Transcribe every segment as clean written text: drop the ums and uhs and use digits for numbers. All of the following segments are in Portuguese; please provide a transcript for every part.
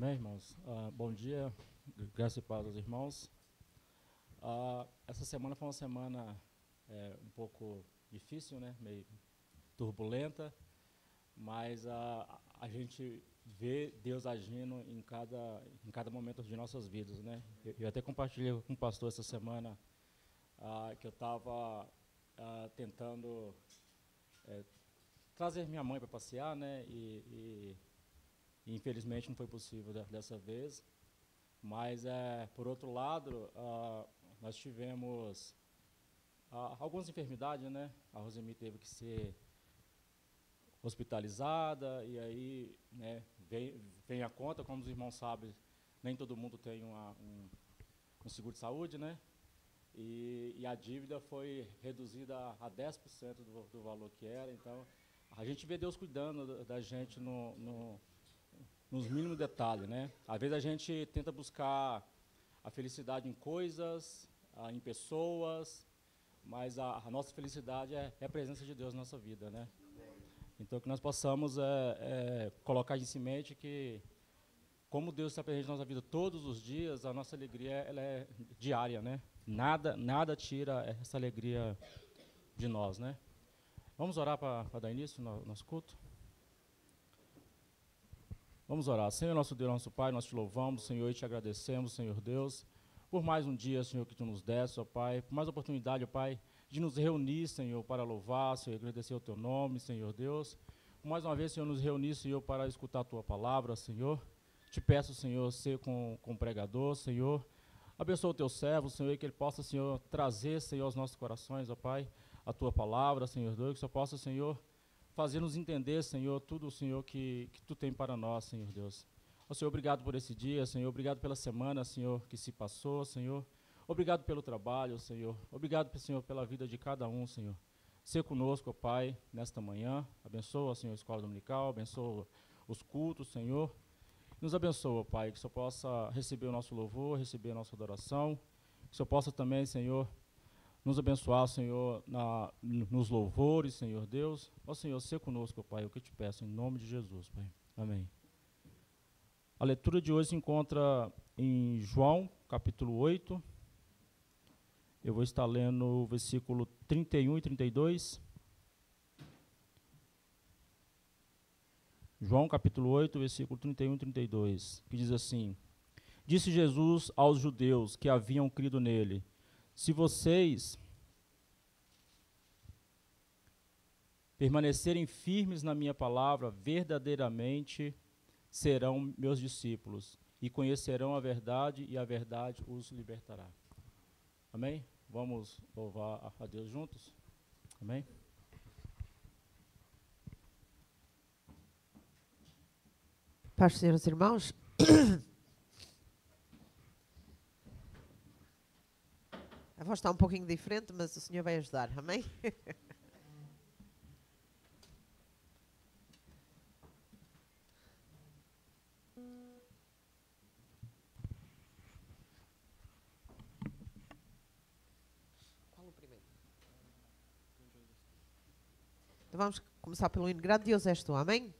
Amém, irmãos? Bom dia, graças e paz aos irmãos. Essa semana foi uma semana um pouco difícil, né? Meio turbulenta, mas a gente vê Deus agindo em cada momento de nossas vidas, né? Eu até compartilhei com o pastor essa semana que eu estava tentando trazer minha mãe para passear, né? E infelizmente não foi possível dessa vez, mas por outro lado nós tivemos algumas enfermidades, né? A Rosemi teve que ser hospitalizada e aí, né, vem a conta, como os irmãos sabem, nem todo mundo tem um seguro de saúde, né? E a dívida foi reduzida a 10% do valor que era. Então a gente vê Deus cuidando da gente nos mínimos detalhes, né? Às vezes a gente tenta buscar a felicidade em coisas, em pessoas, mas a nossa felicidade é a presença de Deus na nossa vida, né? Então que nós possamos colocar em mente que, como Deus está presente na nossa vida todos os dias, a nossa alegria ela é diária, né? Nada tira essa alegria de nós, né? Vamos orar para dar início no nosso culto? Vamos orar. Senhor, nosso Deus, nosso Pai, nós te louvamos, Senhor, e te agradecemos, Senhor Deus, por mais um dia, Senhor, que tu nos deste, ó Pai, por mais oportunidade, ó Pai, de nos reunir, Senhor, para louvar, Senhor, agradecer o teu nome, Senhor Deus. Por mais uma vez, Senhor, nos reunir, Senhor, para escutar a tua palavra, Senhor. Te peço, Senhor, ser com o pregador, Senhor. Abençoa o teu servo, Senhor, e que ele possa, Senhor, trazer, Senhor, aos nossos corações, ó Pai, a tua palavra, Senhor Deus, que só possa, Senhor, fazer-nos entender, Senhor, tudo, Senhor, que tu tem para nós, Senhor Deus. Ó, Senhor, obrigado por esse dia, Senhor, obrigado pela semana, Senhor, que se passou, Senhor. Obrigado pelo trabalho, Senhor. Obrigado, Senhor, pela vida de cada um, Senhor. Ser conosco, ó Pai, nesta manhã. Abençoa, Senhor, a escola dominical, abençoa os cultos, Senhor. Nos abençoa, ó Pai, que só possa receber o nosso louvor, receber a nossa adoração. Que só possa também, Senhor, nos abençoar, Senhor, nos louvores, Senhor Deus. Ó Senhor, ser conosco, ó Pai, é o que eu te peço, em nome de Jesus, Pai. Amém. A leitura de hoje se encontra em João, capítulo 8. Eu vou estar lendo o versículo 31 e 32. João, capítulo 8, versículo 31 e 32, que diz assim: Disse Jesus aos judeus que haviam crido nele: Se vocês permanecerem firmes na minha palavra, verdadeiramente serão meus discípulos e conhecerão a verdade, e a verdade os libertará. Amém? Vamos louvar a Deus juntos? Amém? Paz, senhores irmãos. A voz está um pouquinho diferente, mas o Senhor vai ajudar, amém? Qual o primeiro? Então vamos começar pelo hino. Grande Deus és tu, amém?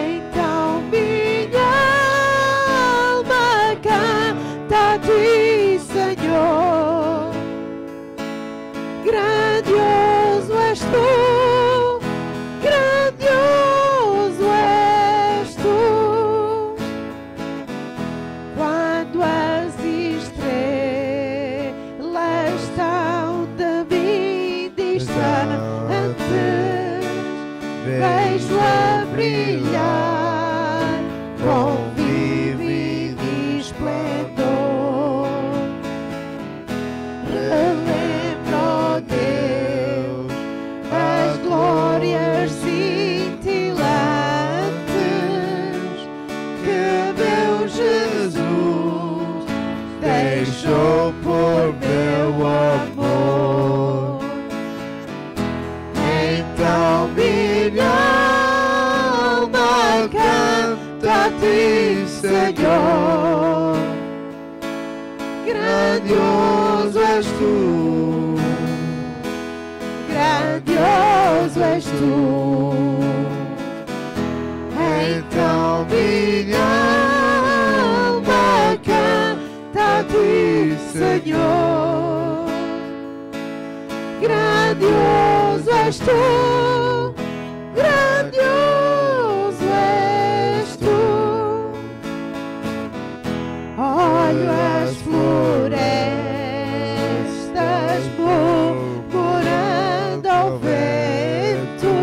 Então minha alma canta a ti. deixou por meu amor. Então minha alma canta a ti, Senhor. Grandioso és tu, grandioso és tu. Então minha alma canta a ti, Senhor. Grandioso és tu, grandioso és tu. Olho as florestas murmurando ao vento,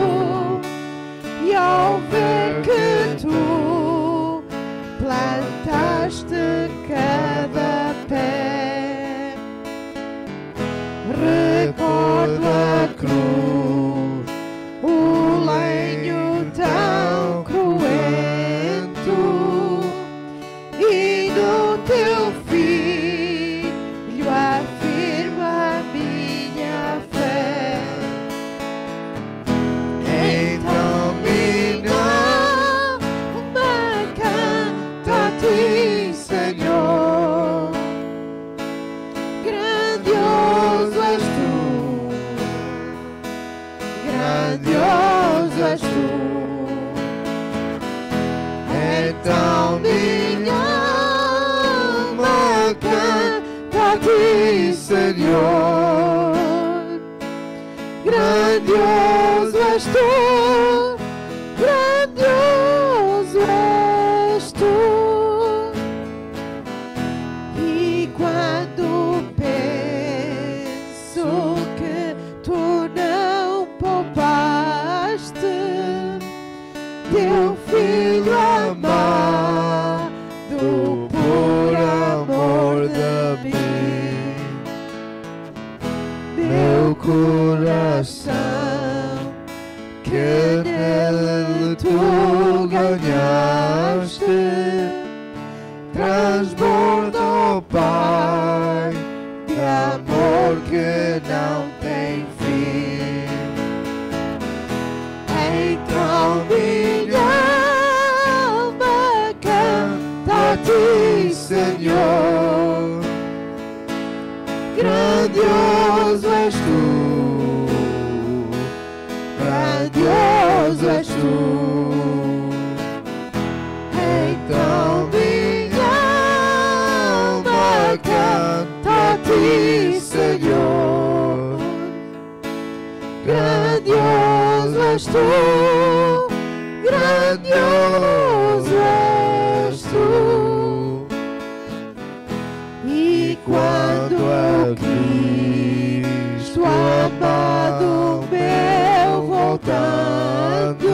e ao ver que tu plantaste cada pé, recordo a cruz, o lenho tão cruento, e no teu filho afirma a minha fé. Então minha alma canta a ti, Senhor. Grandioso és tu, grandioso és tu. Então minha alma canta a ti, Senhor. Grandioso és tu, grandioso és tu. E quando penso que tu não poupaste teu filho amado por amor de mim, meu coração que nele tu ganhaste transborda, ó Pai, de amor que não tem fim. Então minha alma canta a ti, Senhor. Grandioso és tu, grandioso és tu. Então minha alma canta a ti, Senhor. Grandioso és tu, grandioso és tu. E quando a Cristo amado meu voltando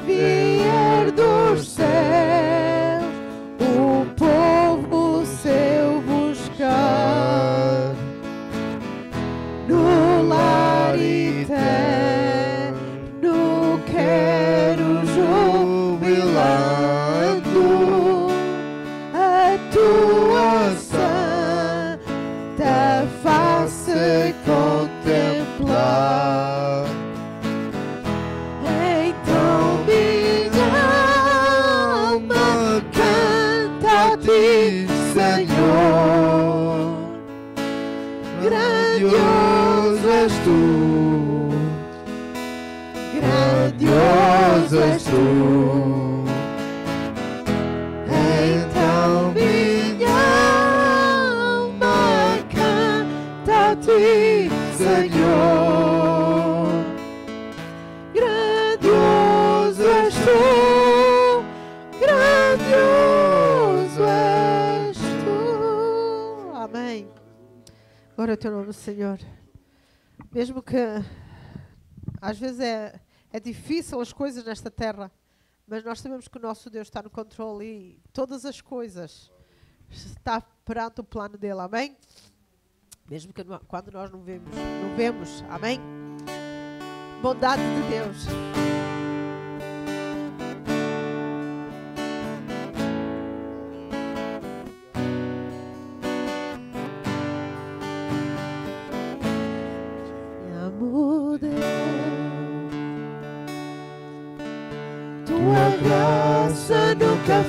vier dos céus o povo seu buscar, no lar eterno quero jubilando a tua santa face contemplar. Então minha alma canta a ti, Senhor. Grandioso és tu, grandioso és tu. Então minha alma canta a ti, Senhor. Grandioso és tu, grandioso és tu. Amém. Glória ao teu nome, Senhor. Mesmo que às vezes é difícil as coisas nesta terra, mas nós sabemos que o nosso Deus está no controle e todas as coisas está perante o plano dele, amém? Mesmo que quando nós não vemos, amém? Bondade de Deus.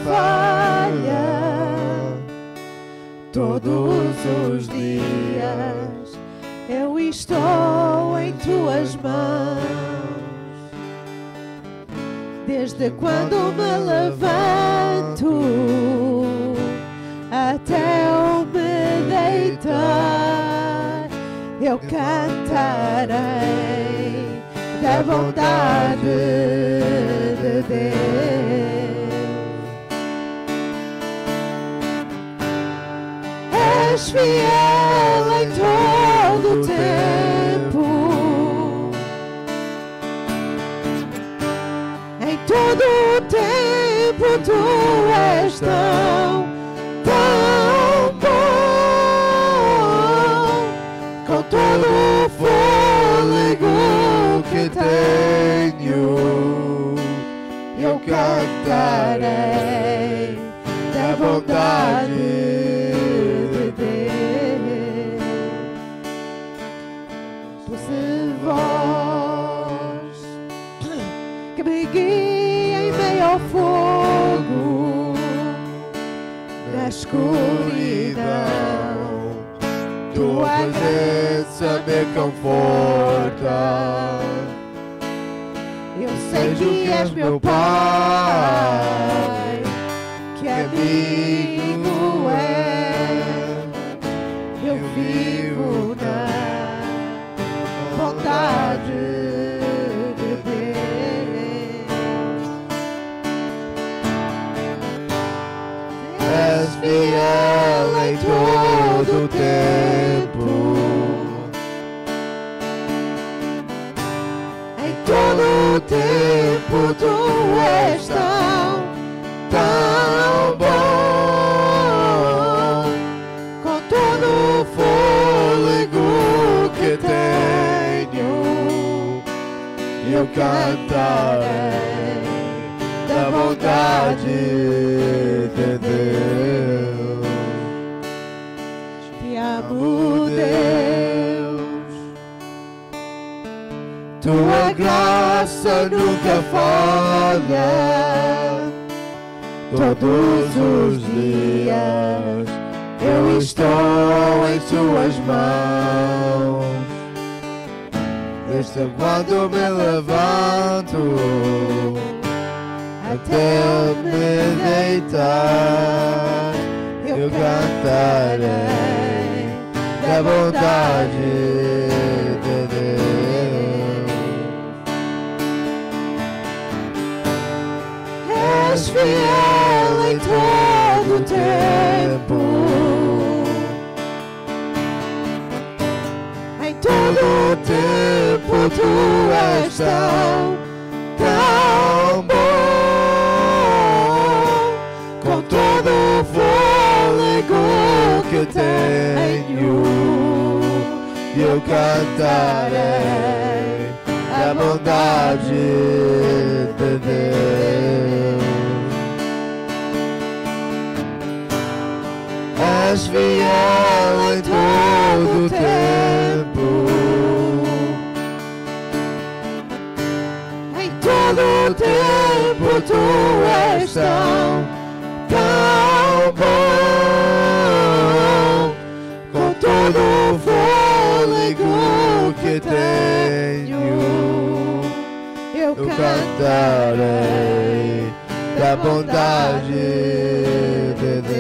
falha. Todos os dias eu estou em tuas mãos. Desde quando me levanto até eu me deitar, eu cantarei da bondade de Deus. És fiel em todo o tempo, em todo o tempo tu és tão bom. Com todo o fôlego que tenho, eu cantarei da bondade de Deus. Doce voz que me guia em meio ao fogo, na escuridão, tua graça me conforta. Eu sei que és meu Pai, que amigo é. Eu vivo na bondade de Deus. És fiel em todo o tempo, em todo o tempo tu és tão bom. Com todo o fôlego que tenho, eu cantarei da bondade de Deus. Te amo, Deus, tua graça nunca falha. Todos os dias eu estou em tuas mãos. Desde quando me levanto até eu me deitar, eu cantarei da bondade de Deus. És fiel em todo o tempo, em todo o tempo tu és tão bom. Com todo o fôlego que tenho, eu cantarei da bondade de Deus. És fiel em todo o tempo, em todo o tempo tu és tão bom. Com todo o fôlego que tenho, eu cantarei da bondade de Deus.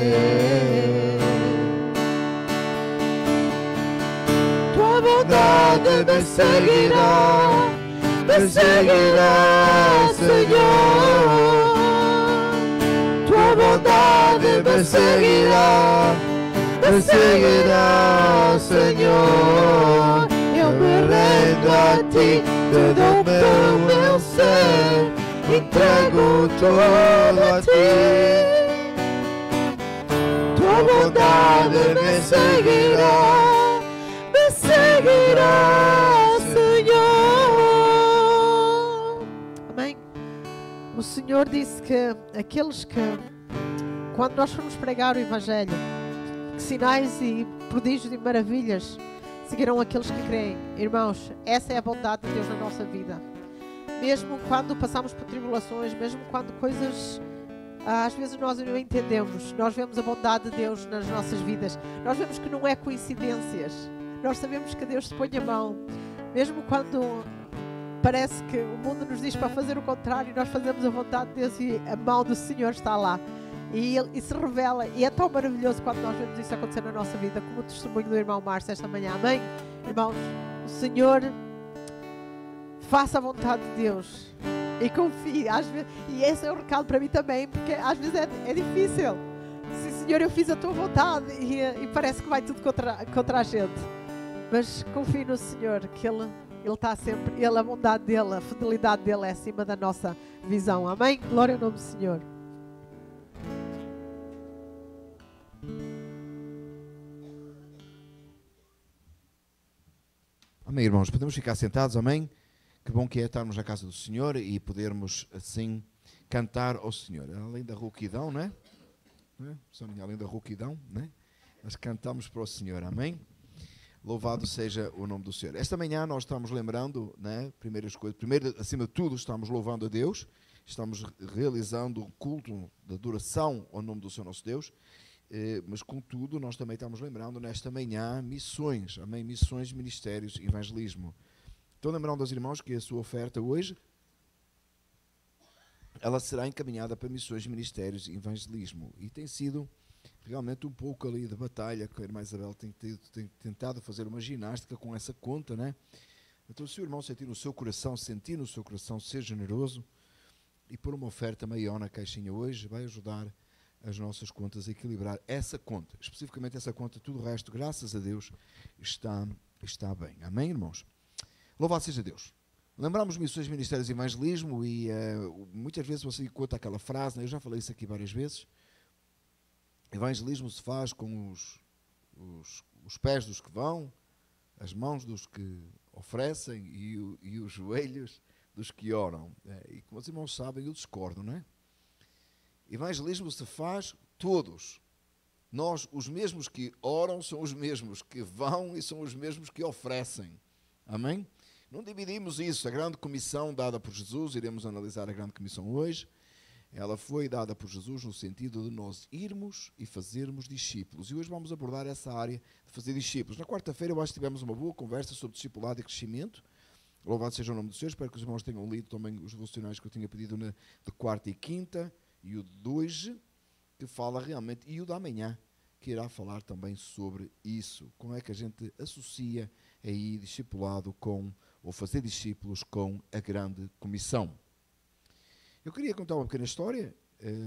Tua bondade me seguirá, Senhor. Tua bondade me seguirá, Senhor. Eu me rendo a ti, te dou meu ser, entrego tudo a ti. Tua bondade me seguirá, Senhor. Amém. O Senhor disse que aqueles que, quando nós formos pregar o Evangelho, que sinais e prodígios e maravilhas seguirão aqueles que creem. Irmãos, essa é a bondade de Deus na nossa vida. Mesmo quando passamos por tribulações, mesmo quando coisas Às vezes nós não entendemos, nós vemos a bondade de Deus nas nossas vidas, nós vemos que não é coincidências, nós sabemos que Deus se põe a mão, mesmo quando parece que o mundo nos diz para fazer o contrário, nós fazemos a vontade de Deus e a mão do Senhor está lá. E se revela, e é tão maravilhoso quando nós vemos isso acontecer na nossa vida, como o testemunho do irmão Márcio esta manhã. Amém? Irmãos, o Senhor faça a vontade de Deus e confie. Às vezes, e esse é o recado para mim também, porque às vezes é difícil. Sim, Senhor, eu fiz a tua vontade e parece que vai tudo contra a gente. Mas confie no Senhor, que Ele está sempre, a bondade dEle, a fidelidade dEle é acima da nossa visão. Amém? Glória ao nome do Senhor. Amém, irmãos. Podemos ficar sentados, amém? Que bom que é estarmos na casa do Senhor e podermos, assim, cantar ao Senhor. Além da rouquidão, não é? Soninha, além da rouquidão, né? Nós cantamos para o Senhor, amém? Louvado seja o nome do Senhor. Esta manhã nós estamos lembrando, né? Primeiras coisas. Primeiro, acima de tudo, estamos louvando a Deus. Estamos realizando o culto de adoração ao nome do Senhor nosso Deus. Mas, contudo, nós também estamos lembrando nesta manhã missões, amém? Missões, ministérios, evangelismo. Estou lembrando aos irmãos que a sua oferta hoje, ela será encaminhada para missões, ministérios e evangelismo. E tem sido realmente um pouco ali de batalha, que a irmã Isabel tem tentado fazer uma ginástica com essa conta, né? Então, se o irmão sentir no seu coração ser generoso e pôr uma oferta maior na caixinha hoje, vai ajudar as nossas contas a equilibrar essa conta, especificamente essa conta. Tudo o resto, graças a Deus, está bem. Amém, irmãos? Louvado seja Deus. Lembramos missões, ministérios e evangelismo e muitas vezes você conta aquela frase, né? Eu já falei isso aqui várias vezes. Evangelismo se faz com os pés dos que vão, as mãos dos que oferecem e os joelhos dos que oram. E como os irmãos sabem, eu discordo, não é? Evangelismo se faz todos. Nós, os mesmos que oram, são os mesmos que vão e são os mesmos que oferecem. Amém? Não dividimos isso. A grande comissão dada por Jesus, iremos analisar a grande comissão hoje, ela foi dada por Jesus no sentido de nós irmos e fazermos discípulos. E hoje vamos abordar essa área de fazer discípulos. Na quarta-feira eu acho que tivemos uma boa conversa sobre discipulado e crescimento. Louvado seja o nome do Senhor. Espero que os irmãos tenham lido também os devocionais que eu tinha pedido de quarta e quinta. E o de hoje, que fala realmente, e o da manhã, que irá falar também sobre isso. Como é que a gente associa aí discipulado com, ou fazer discípulos com a grande comissão. Eu queria contar uma pequena história,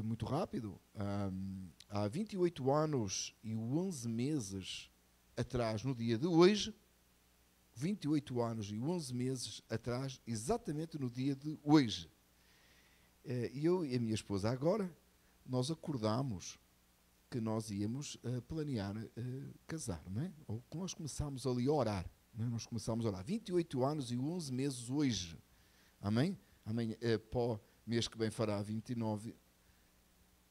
muito rápido. Há 28 anos e 11 meses atrás, no dia de hoje, 28 anos e 11 meses atrás, exatamente no dia de hoje, eu e a minha esposa agora, nós acordámos que nós íamos planear casar, não é? Ou que nós começámos ali a orar, não é? Nós começámos a orar. 28 anos e 11 meses hoje, amém? Amanhã, para o mês que vem fará 29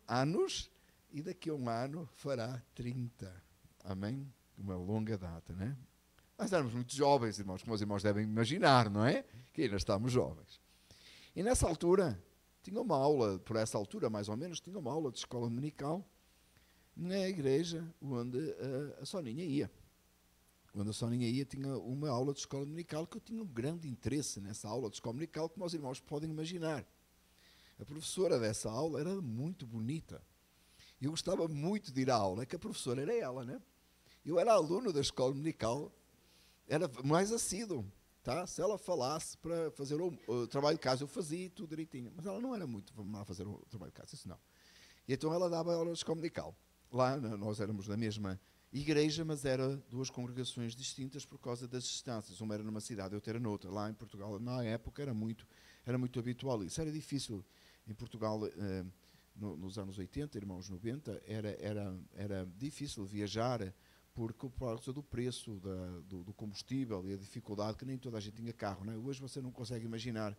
anos e daqui a um ano fará 30, amém? Uma longa data, não é? Nós éramos muito jovens, irmãos, como os irmãos devem imaginar, não é? Que ainda estamos jovens. E nessa altura, tinha uma aula, por essa altura mais ou menos, tinha uma aula de escola dominical na igreja onde a Soninha ia. Quando a Soninha ia, tinha uma aula de escola dominical que eu tinha um grande interesse nessa aula de escola dominical, como os irmãos podem imaginar. A professora dessa aula era muito bonita. Eu gostava muito de ir à aula, que a professora era ela, né? Eu era aluno da escola dominical, era mais assíduo. Tá? Se ela falasse para fazer o trabalho de casa, eu fazia tudo direitinho. Mas ela não era muito má a fazer o trabalho de casa, isso não. E então ela dava aula de escola dominical. Lá nós éramos da mesma igreja, mas eram duas congregações distintas por causa das distâncias. Uma era numa cidade, outra era noutra. Lá em Portugal, na época, era muito habitual isso. Era difícil em Portugal, nos anos 80, irmãos, 90, era difícil viajar por causa do preço do combustível e a dificuldade, que nem toda a gente tinha carro, não é? Hoje você não consegue imaginar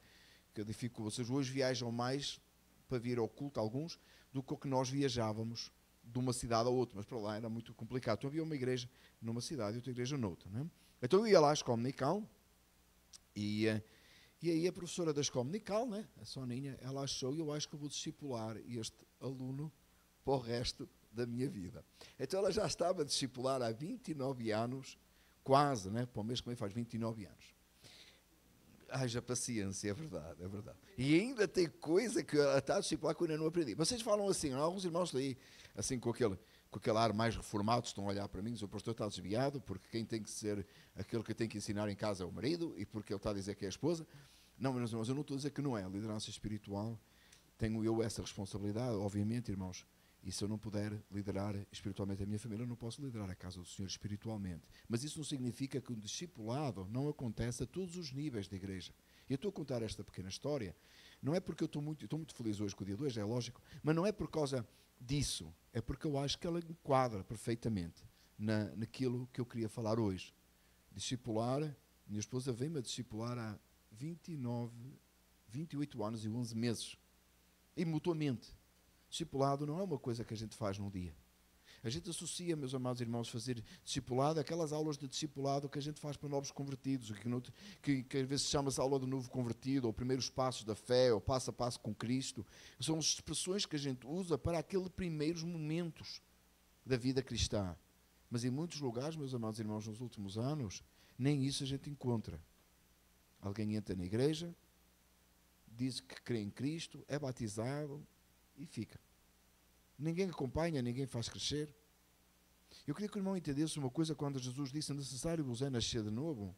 que vocês hoje viajam mais para vir ao culto, alguns, do que o que nós viajávamos de uma cidade a outra, mas para lá era muito complicado. Então havia uma igreja numa cidade e outra igreja noutra, não é? Então eu ia lá à escola dominical e E aí a professora da escola dominical, né, a Soninha, ela achou, eu acho que eu vou discipular este aluno para o resto da minha vida. Então ela já estava a discipular há 29 anos, quase, né, para o mês que vem faz 29 anos. Haja paciência, é verdade, é verdade. E ainda tem coisa que ela está a discipular que eu ainda não aprendi. Vocês falam assim, alguns irmãos aí, assim com aquele ar mais reformado, estão a olhar para mim, dizem, o pastor está desviado, porque quem tem que ser aquele que tem que ensinar em casa é o marido, e porque ele está a dizer que é a esposa. Não, meus irmãos, eu não estou a dizer que não é. A liderança espiritual, tenho eu essa responsabilidade, obviamente, irmãos. E se eu não puder liderar espiritualmente a minha família, eu não posso liderar a casa do Senhor espiritualmente. Mas isso não significa que o discipulado não acontece a todos os níveis da igreja. Eu estou a contar esta pequena história, não é porque eu estou muito feliz hoje com o dia 2, é lógico, mas não é por causa disso, é porque eu acho que ela enquadra perfeitamente naquilo que eu queria falar hoje. Discipular, minha esposa veio-me a discipular há 28 anos e 11 meses. E mutuamente. Discipulado não é uma coisa que a gente faz num dia. A gente associa, meus amados irmãos, fazer discipulado àquelas aulas de discipulado que a gente faz para novos convertidos, que às vezes chama-se aula do novo convertido, ou primeiros passos da fé, ou passo a passo com Cristo. São expressões que a gente usa para aqueles primeiros momentos da vida cristã. Mas em muitos lugares, meus amados irmãos, nos últimos anos, nem isso a gente encontra. Alguém entra na igreja, diz que crê em Cristo, é batizado e fica. Ninguém acompanha, ninguém faz crescer. Eu queria que o irmão entendesse uma coisa quando Jesus disse necessário vos é nascer de novo.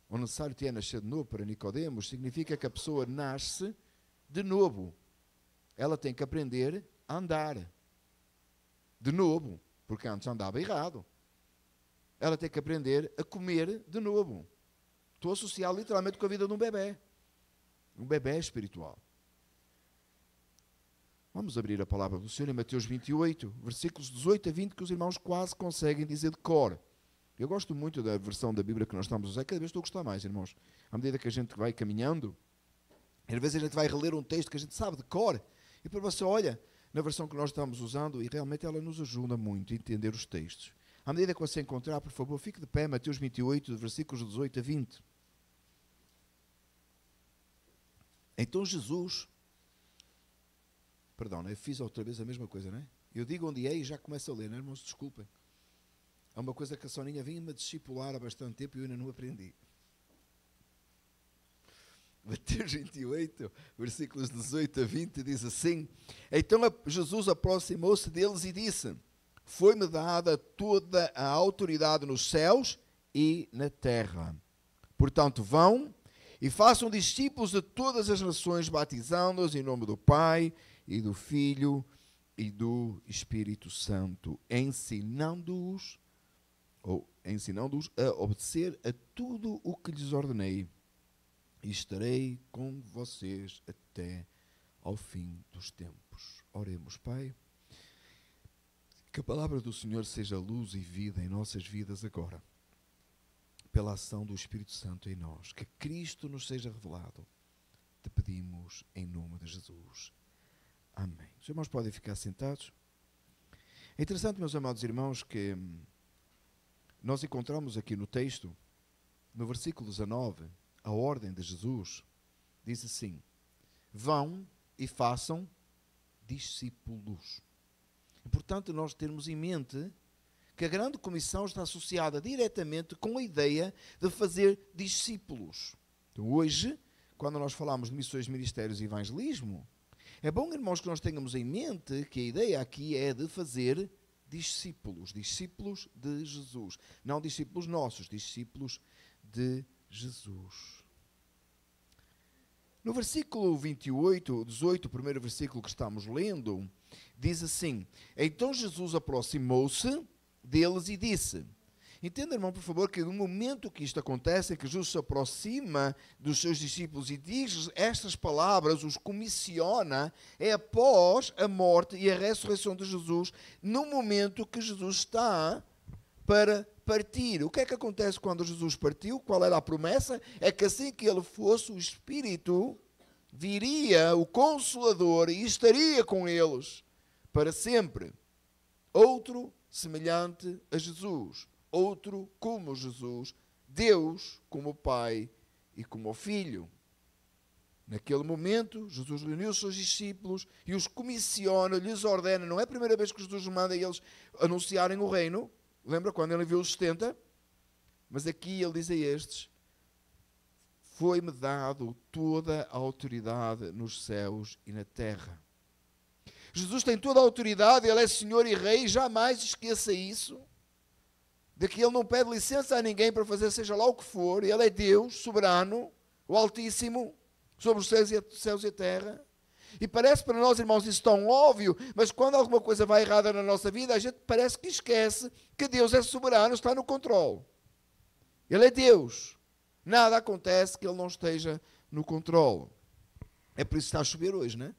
O necessário te é nascer de novo para Nicodemos, significa que a pessoa nasce de novo. Ela tem que aprender a andar de novo, porque antes andava errado. Ela tem que aprender a comer de novo. Estou a associar literalmente com a vida de um bebê. Um bebê espiritual. Vamos abrir a palavra do Senhor em Mateus 28, versículos 18 a 20, que os irmãos quase conseguem dizer de cor. Eu gosto muito da versão da Bíblia que nós estamos a usar, cada vez estou a gostar mais, irmãos. À medida que a gente vai caminhando, às vezes a gente vai reler um texto que a gente sabe de cor, e depois você olha na versão que nós estamos usando, e realmente ela nos ajuda muito a entender os textos. À medida que você encontrar, por favor, fique de pé, Mateus 28, versículos 18 a 20. Então Jesus... Perdão, eu fiz outra vez a mesma coisa, não é? Eu digo onde é e já começo a ler, não é, irmãos? Desculpem. É uma coisa que a Soninha vinha-me a discipular há bastante tempo e eu ainda não aprendi. Mateus 28, versículos 18 a 20, diz assim: Então Jesus aproximou-se deles e disse: Foi-me dada toda a autoridade nos céus e na terra. Portanto, vão e façam discípulos de todas as nações, batizando-os em nome do Pai e do Filho e do Espírito Santo, ensinando-os a obedecer a tudo o que lhes ordenei, e estarei com vocês até ao fim dos tempos. Oremos, Pai, que a palavra do Senhor seja luz e vida em nossas vidas agora, pela ação do Espírito Santo em nós, que Cristo nos seja revelado. Te pedimos em nome de Jesus. Amém. Os irmãos podem ficar sentados. É interessante, meus amados irmãos, que nós encontramos aqui no texto, no versículo 19, a ordem de Jesus, diz assim: vão e façam discípulos. É importante nós termos em mente que a grande comissão está associada diretamente com a ideia de fazer discípulos. Então, hoje, quando nós falamos de missões, ministérios e evangelismo, é bom, irmãos, que nós tenhamos em mente que a ideia aqui é de fazer discípulos, discípulos de Jesus. Não discípulos nossos, discípulos de Jesus. No versículo 28, 18, o primeiro versículo que estamos lendo, diz assim: Então Jesus aproximou-se deles e disse... Entenda, irmão, por favor, que no momento que isto acontece, que Jesus se aproxima dos seus discípulos e diz estas palavras, os comissiona, é após a morte e a ressurreição de Jesus, no momento que Jesus está para partir. O que é que acontece quando Jesus partiu? Qual era a promessa? É que assim que ele fosse, o Espírito viria, o Consolador, e estaria com eles para sempre. Outro semelhante a Jesus. Outro como Jesus, Deus como Pai e como ao Filho. Naquele momento, Jesus reuniu os seus discípulos e os comissiona, lhes ordena. Não é a primeira vez que Jesus manda eles anunciarem o reino. Lembra quando ele enviou os 70? Mas aqui ele diz a estes: foi-me dado toda a autoridade nos céus e na terra. Jesus tem toda a autoridade, ele é Senhor e Rei, jamais esqueça isso. De que ele não pede licença a ninguém para fazer seja lá o que for. Ele é Deus, soberano, o Altíssimo, sobre os céus e a terra. E parece para nós, irmãos, isso tão óbvio, mas quando alguma coisa vai errada na nossa vida, a gente parece que esquece que Deus é soberano, está no controle. Ele é Deus. Nada acontece que ele não esteja no controle. É por isso que está a chover hoje, não é?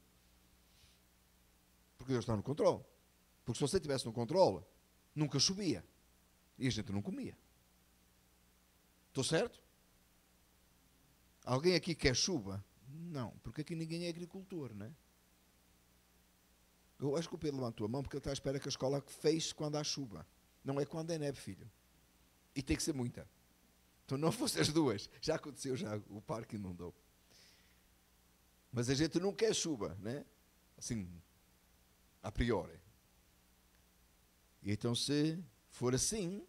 Porque Deus está no controle. Porque se você estivesse no controle, nunca chovia. E a gente não comia. Estou certo? Alguém aqui quer chuva? Não, porque aqui ninguém é agricultor, não é? Eu acho que o Pedro levantou a mão porque ele está à espera que a escola feche quando há chuva. Não é quando é neve, filho. E tem que ser muita. Então não fosse as duas. Já aconteceu, já o parque inundou. Mas a gente não quer chuva, né? Assim, a priori. E então se for assim,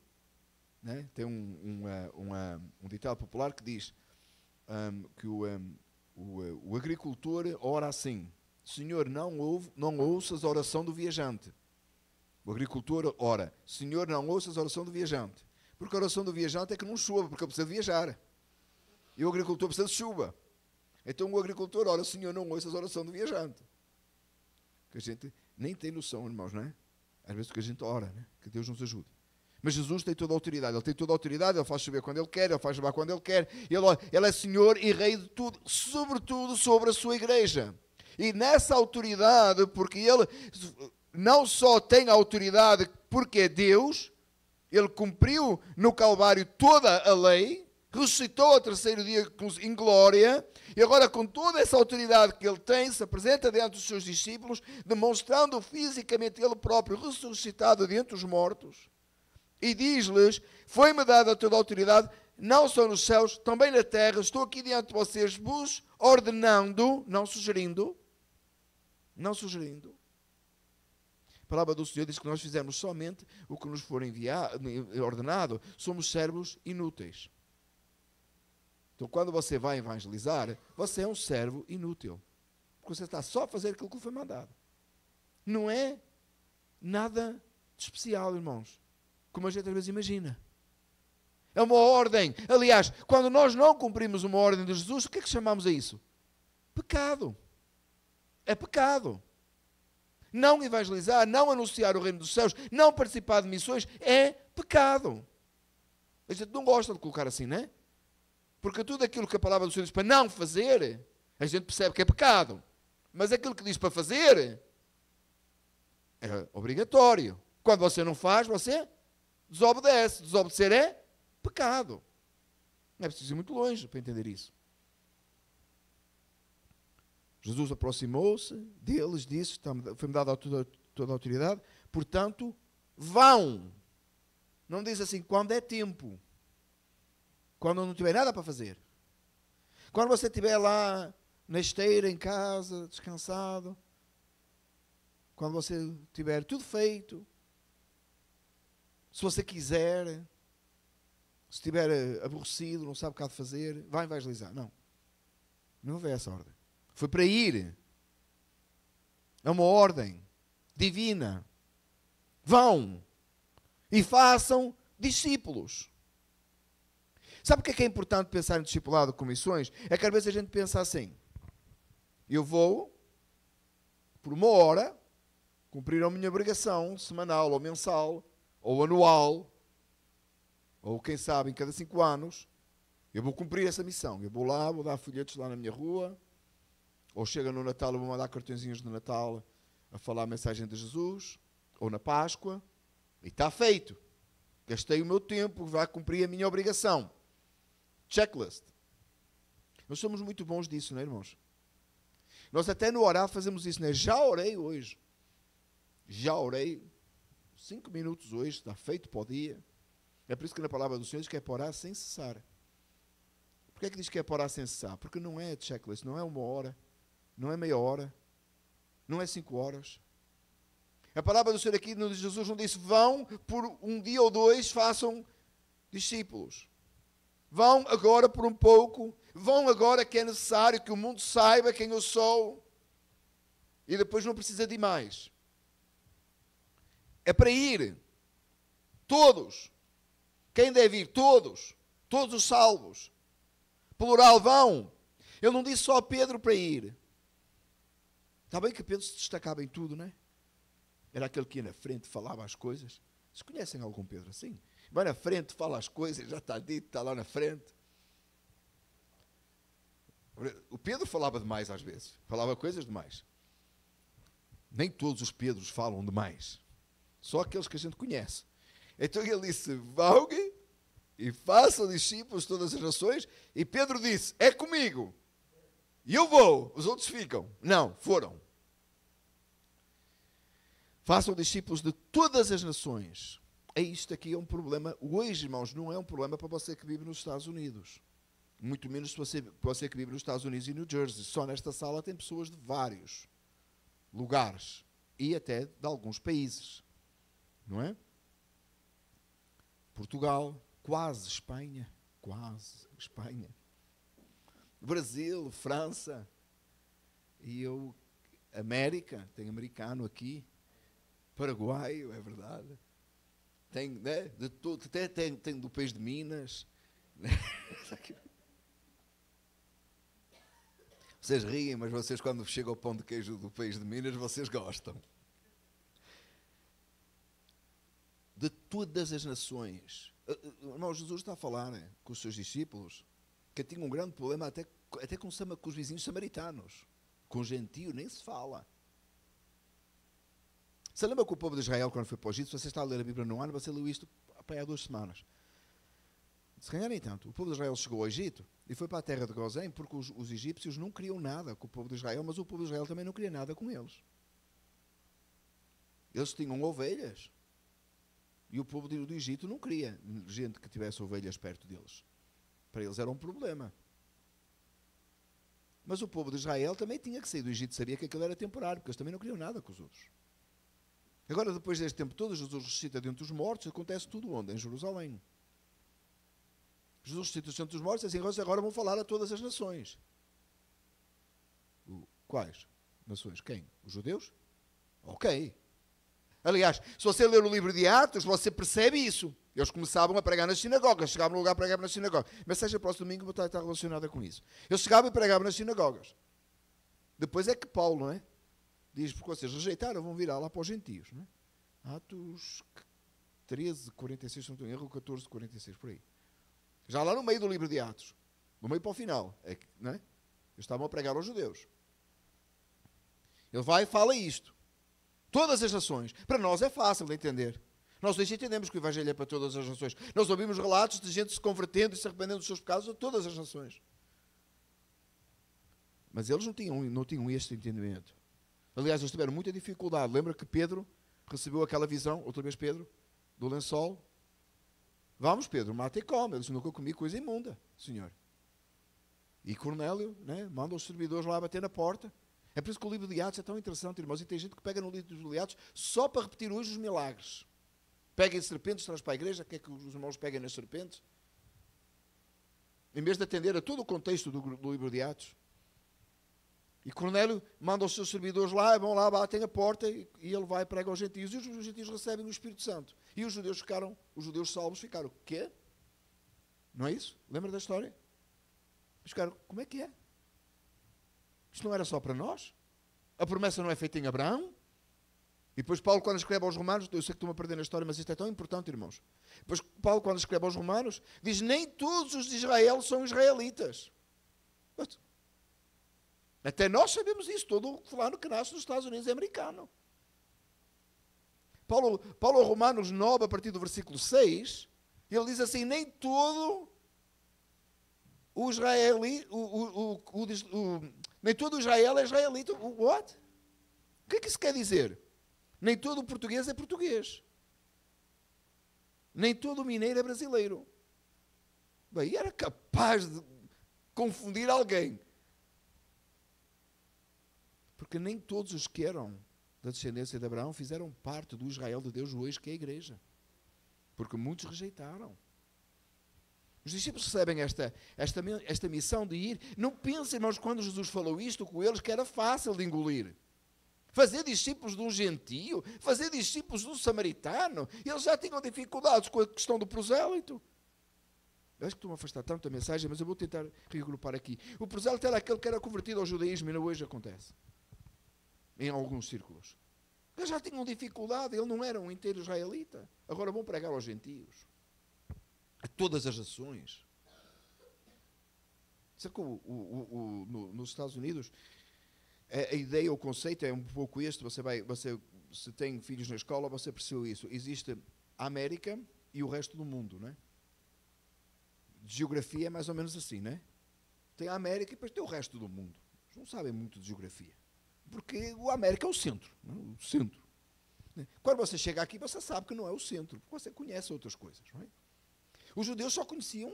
né? Tem um ditado popular que diz que o agricultor ora assim: Senhor, não ouças a oração do viajante. O agricultor ora: Senhor, não ouças a oração do viajante. Porque a oração do viajante é que não chova, porque ele precisa de viajar. E o agricultor precisa de chuva. Então o agricultor ora: Senhor, não ouças a oração do viajante. Que a gente nem tem noção, irmãos, não é? Às vezes que a gente ora, né? Que Deus nos ajude. Mas Jesus tem toda a autoridade. Ele tem toda a autoridade, ele faz chover quando ele quer, ele faz chover quando ele quer. Ele é Senhor e Rei de tudo, sobretudo sobre a sua igreja. E nessa autoridade, porque ele não só tem a autoridade porque é Deus, ele cumpriu no Calvário toda a lei, ressuscitou ao terceiro dia em glória, e agora com toda essa autoridade que ele tem, se apresenta diante dos seus discípulos, demonstrando fisicamente ele próprio ressuscitado dentre os mortos. E diz-lhes: foi-me dada toda a autoridade, não só nos céus, também na terra. Estou aqui diante de vocês, vos ordenando, não sugerindo. A palavra do Senhor diz que nós fizemos somente o que nos for ordenado. Somos servos inúteis. Então, quando você vai evangelizar, você é um servo inútil. Porque você está só a fazer aquilo que foi mandado. Não é nada de especial, irmãos, como a gente às vezes imagina. É uma ordem. Aliás, quando nós não cumprimos uma ordem de Jesus, o que é que chamamos a isso? Pecado. É pecado. Não evangelizar, não anunciar o reino dos céus, não participar de missões, é pecado. A gente não gosta de colocar assim, não é? Porque tudo aquilo que a palavra do Senhor diz para não fazer, a gente percebe que é pecado. Mas aquilo que diz para fazer, é obrigatório. Quando você não faz, você desobedece. Desobedecer é pecado. Não é preciso ir muito longe para entender isso. Jesus aproximou-se deles, disse: foi-me dada toda a autoridade, portanto, vão. Não diz assim, quando é tempo. Quando não tiver nada para fazer. Quando você estiver lá na esteira, em casa, descansado. Quando você tiver tudo feito. Se você quiser. Se estiver aborrecido, não sabe o que há de fazer, vai evangelizar. Não. Não houve essa ordem. Foi para ir. É uma ordem divina. Vão e façam discípulos. Sabe o que é importante pensar em discipulado com missões? É que às vezes a gente pensa assim: eu vou, por uma hora, cumprir a minha obrigação semanal, ou mensal, ou anual, ou quem sabe em cada 5 anos, eu vou cumprir essa missão. Eu vou lá, vou dar folhetos lá na minha rua, ou chega no Natal, eu vou mandar cartõezinhos de Natal a falar a mensagem de Jesus, ou na Páscoa, e está feito. Gastei o meu tempo, vai cumprir a minha obrigação. Checklist. Nós somos muito bons disso, não é, irmãos? Nós até no orar fazemos isso, não é? Já orei hoje. Já orei 5 minutos hoje, está feito para o dia. É por isso que na palavra do Senhor diz que é para orar sem cessar. Porquê é que diz que é para orar sem cessar? Porque não é checklist, não é 1 hora, não é meia hora, não é 5 horas. A palavra do Senhor aqui, Jesus não disse, vão por 1 dia ou 2, façam discípulos. Vão agora por um pouco, vão agora que é necessário que o mundo saiba quem eu sou, e depois não precisa de mais. É para ir, todos. Quem deve ir? Todos os salvos. Plural, vão. Ele não disse só a Pedro para ir. Está bem que Pedro se destacava em tudo, não é? Era aquele que ia na frente, falava as coisas. Vocês conhecem algum Pedro assim? Vai na frente, fala as coisas, já está dito, está lá na frente. O Pedro falava demais às vezes. Falava coisas demais. Nem todos os Pedros falam demais. Só aqueles que a gente conhece. Então ele disse, vão e façam discípulos de todas as nações. E Pedro disse, é comigo. E eu vou. Os outros ficam. Não, foram. Façam discípulos de todas as nações. Isto aqui é um problema. Hoje, irmãos, não é um problema para você que vive nos Estados Unidos. Muito menos para você que vive nos Estados Unidos e New Jersey. Só nesta sala tem pessoas de vários lugares. E até de alguns países. Não é? Portugal, quase Espanha. Quase Espanha. Brasil, França. E eu, América, tem americano aqui. Paraguaio, é verdade. Tem, né, de tudo, até tem do país de Minas. Vocês riem, mas vocês quando chega ao pão de queijo do país de Minas, vocês gostam. De todas as nações. O irmão Jesus está a falar com os seus discípulos que tinha um grande problema até com os vizinhos samaritanos. Com gentio nem se fala. Você lembra que o povo de Israel, quando foi para o Egito, se você está a ler a Bíblia num ano, você leu isto há 2 semanas. Se calhar nem tanto. O povo de Israel chegou ao Egito e foi para a terra de Gozém porque os egípcios não queriam nada com o povo de Israel, mas o povo de Israel também não queria nada com eles. Eles tinham ovelhas e o povo do Egito não queria gente que tivesse ovelhas perto deles. Para eles era um problema. Mas o povo de Israel também tinha que sair do Egito, sabia que aquilo era temporário, porque eles também não queriam nada com os outros. Agora, depois deste tempo todo, Jesus ressuscita dentre os mortos, acontece tudo onde? Em Jerusalém. Jesus ressuscita dentre os mortos, e assim, agora vão falar a todas as nações. Quais nações? Quem? Os judeus? Ok. Aliás, se você ler o livro de Atos, você percebe isso. Eles começavam a pregar nas sinagogas, chegavam no lugar, pregavam nas sinagogas. Mas seja próximo domingo, está relacionada com isso. Eles chegavam e pregavam nas sinagogas. Depois é que Paulo, não é? Diz, porque vocês rejeitaram, vão virar lá para os gentios. Não é? Atos 13, 46, não estou em erro, 14, 46, por aí. Já lá no meio do livro de Atos, do meio para o final, não é? Eles estavam a pregar aos judeus. Ele vai e fala isto. Todas as nações. Para nós é fácil de entender. Nós hoje entendemos que o Evangelho é para todas as nações. Nós ouvimos relatos de gente se convertendo e se arrependendo dos seus pecados a todas as nações. Mas eles não tinham este entendimento. Aliás, eles tiveram muita dificuldade. Lembra que Pedro recebeu aquela visão, outra vez Pedro, do lençol? Vamos, Pedro, mata e come. Ele disse, nunca comi coisa imunda, Senhor. E Cornélio, né, manda os servidores lá bater na porta. É por isso que o livro de Atos é tão interessante, irmãos. E tem gente que pega no livro de Atos só para repetir hoje os milagres. Peguem serpentes, traz para a igreja, quer que os irmãos peguem nas serpentes. Em vez de atender a todo o contexto do livro de Atos. E Cornélio manda os seus servidores lá, vão lá, batem a porta e ele vai e prega aos gentios. E os gentios recebem o Espírito Santo. E os judeus salvos ficaram, o quê? Não é isso? Lembra da história? Eles ficaram, como é que é? Isto não era só para nós? A promessa não é feita em Abraão? E depois Paulo, quando escreve aos Romanos, eu sei que estou-me a perder na história, mas isto é tão importante, irmãos. Depois Paulo, quando escreve aos Romanos, diz, nem todos os de Israel são israelitas. Mas, até nós sabemos isso, todo fulano que nasce nos Estados Unidos é americano. Paulo a Romanos 9, a partir do versículo 6, ele diz assim, nem todo o israelita, nem todo o Israel é israelita. What? O que é que isso quer dizer? Nem todo o português é português. Nem todo o mineiro é brasileiro. Bem, era capaz de confundir alguém. Porque nem todos os que eram da descendência de Abraão fizeram parte do Israel de Deus hoje, que é a igreja. Porque muitos rejeitaram. Os discípulos recebem esta missão de ir. Não pensem, irmãos, quando Jesus falou isto com eles, que era fácil de engolir. Fazer discípulos de um gentio, fazer discípulos de um samaritano. Eles já tinham dificuldades com a questão do prosélito. Eu acho que estou a afastar tanto a mensagem, mas eu vou tentar reagrupar aqui. O prosélito era aquele que era convertido ao judaísmo, e não hoje acontece. Em alguns círculos. Eles já tinham dificuldade, ele não era um inteiro israelita. Agora vão pregar aos gentios. A todas as nações. Sabe que nos Estados Unidos, a ideia, o conceito é um pouco este. Se tem filhos na escola, você percebeu isso. Existe a América e o resto do mundo, não é? De geografia é mais ou menos assim, não é? Tem a América e depois tem o resto do mundo. Eles não sabem muito de geografia. Porque o América é o centro. Não é? O centro. Quando você chega aqui, você sabe que não é o centro, porque você conhece outras coisas, não é? Os judeus só conheciam,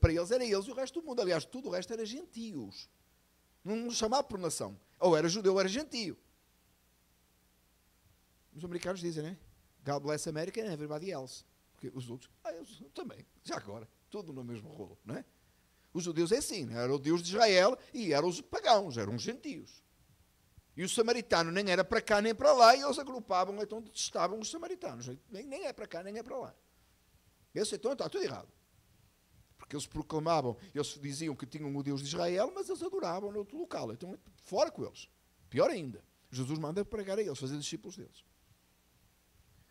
para eles era eles e o resto do mundo. Aliás, tudo o resto era gentios. Não nos chamava por nação. Ou era judeu ou era gentio. Os americanos dizem, né? God bless America and everybody else. Porque os outros, eu também, já agora, tudo no mesmo rolo, não é? Os judeus é assim, né? Era o Deus de Israel e eram os pagãos, eram os gentios. E o samaritano nem era para cá nem para lá, e eles agrupavam, então estavam os samaritanos. Nem é para cá, nem é para lá. Esse então está tudo errado. Porque eles proclamavam, eles diziam que tinham o Deus de Israel, mas eles adoravam no outro local. Então, fora com eles. Pior ainda, Jesus manda pregar a eles, fazer discípulos deles.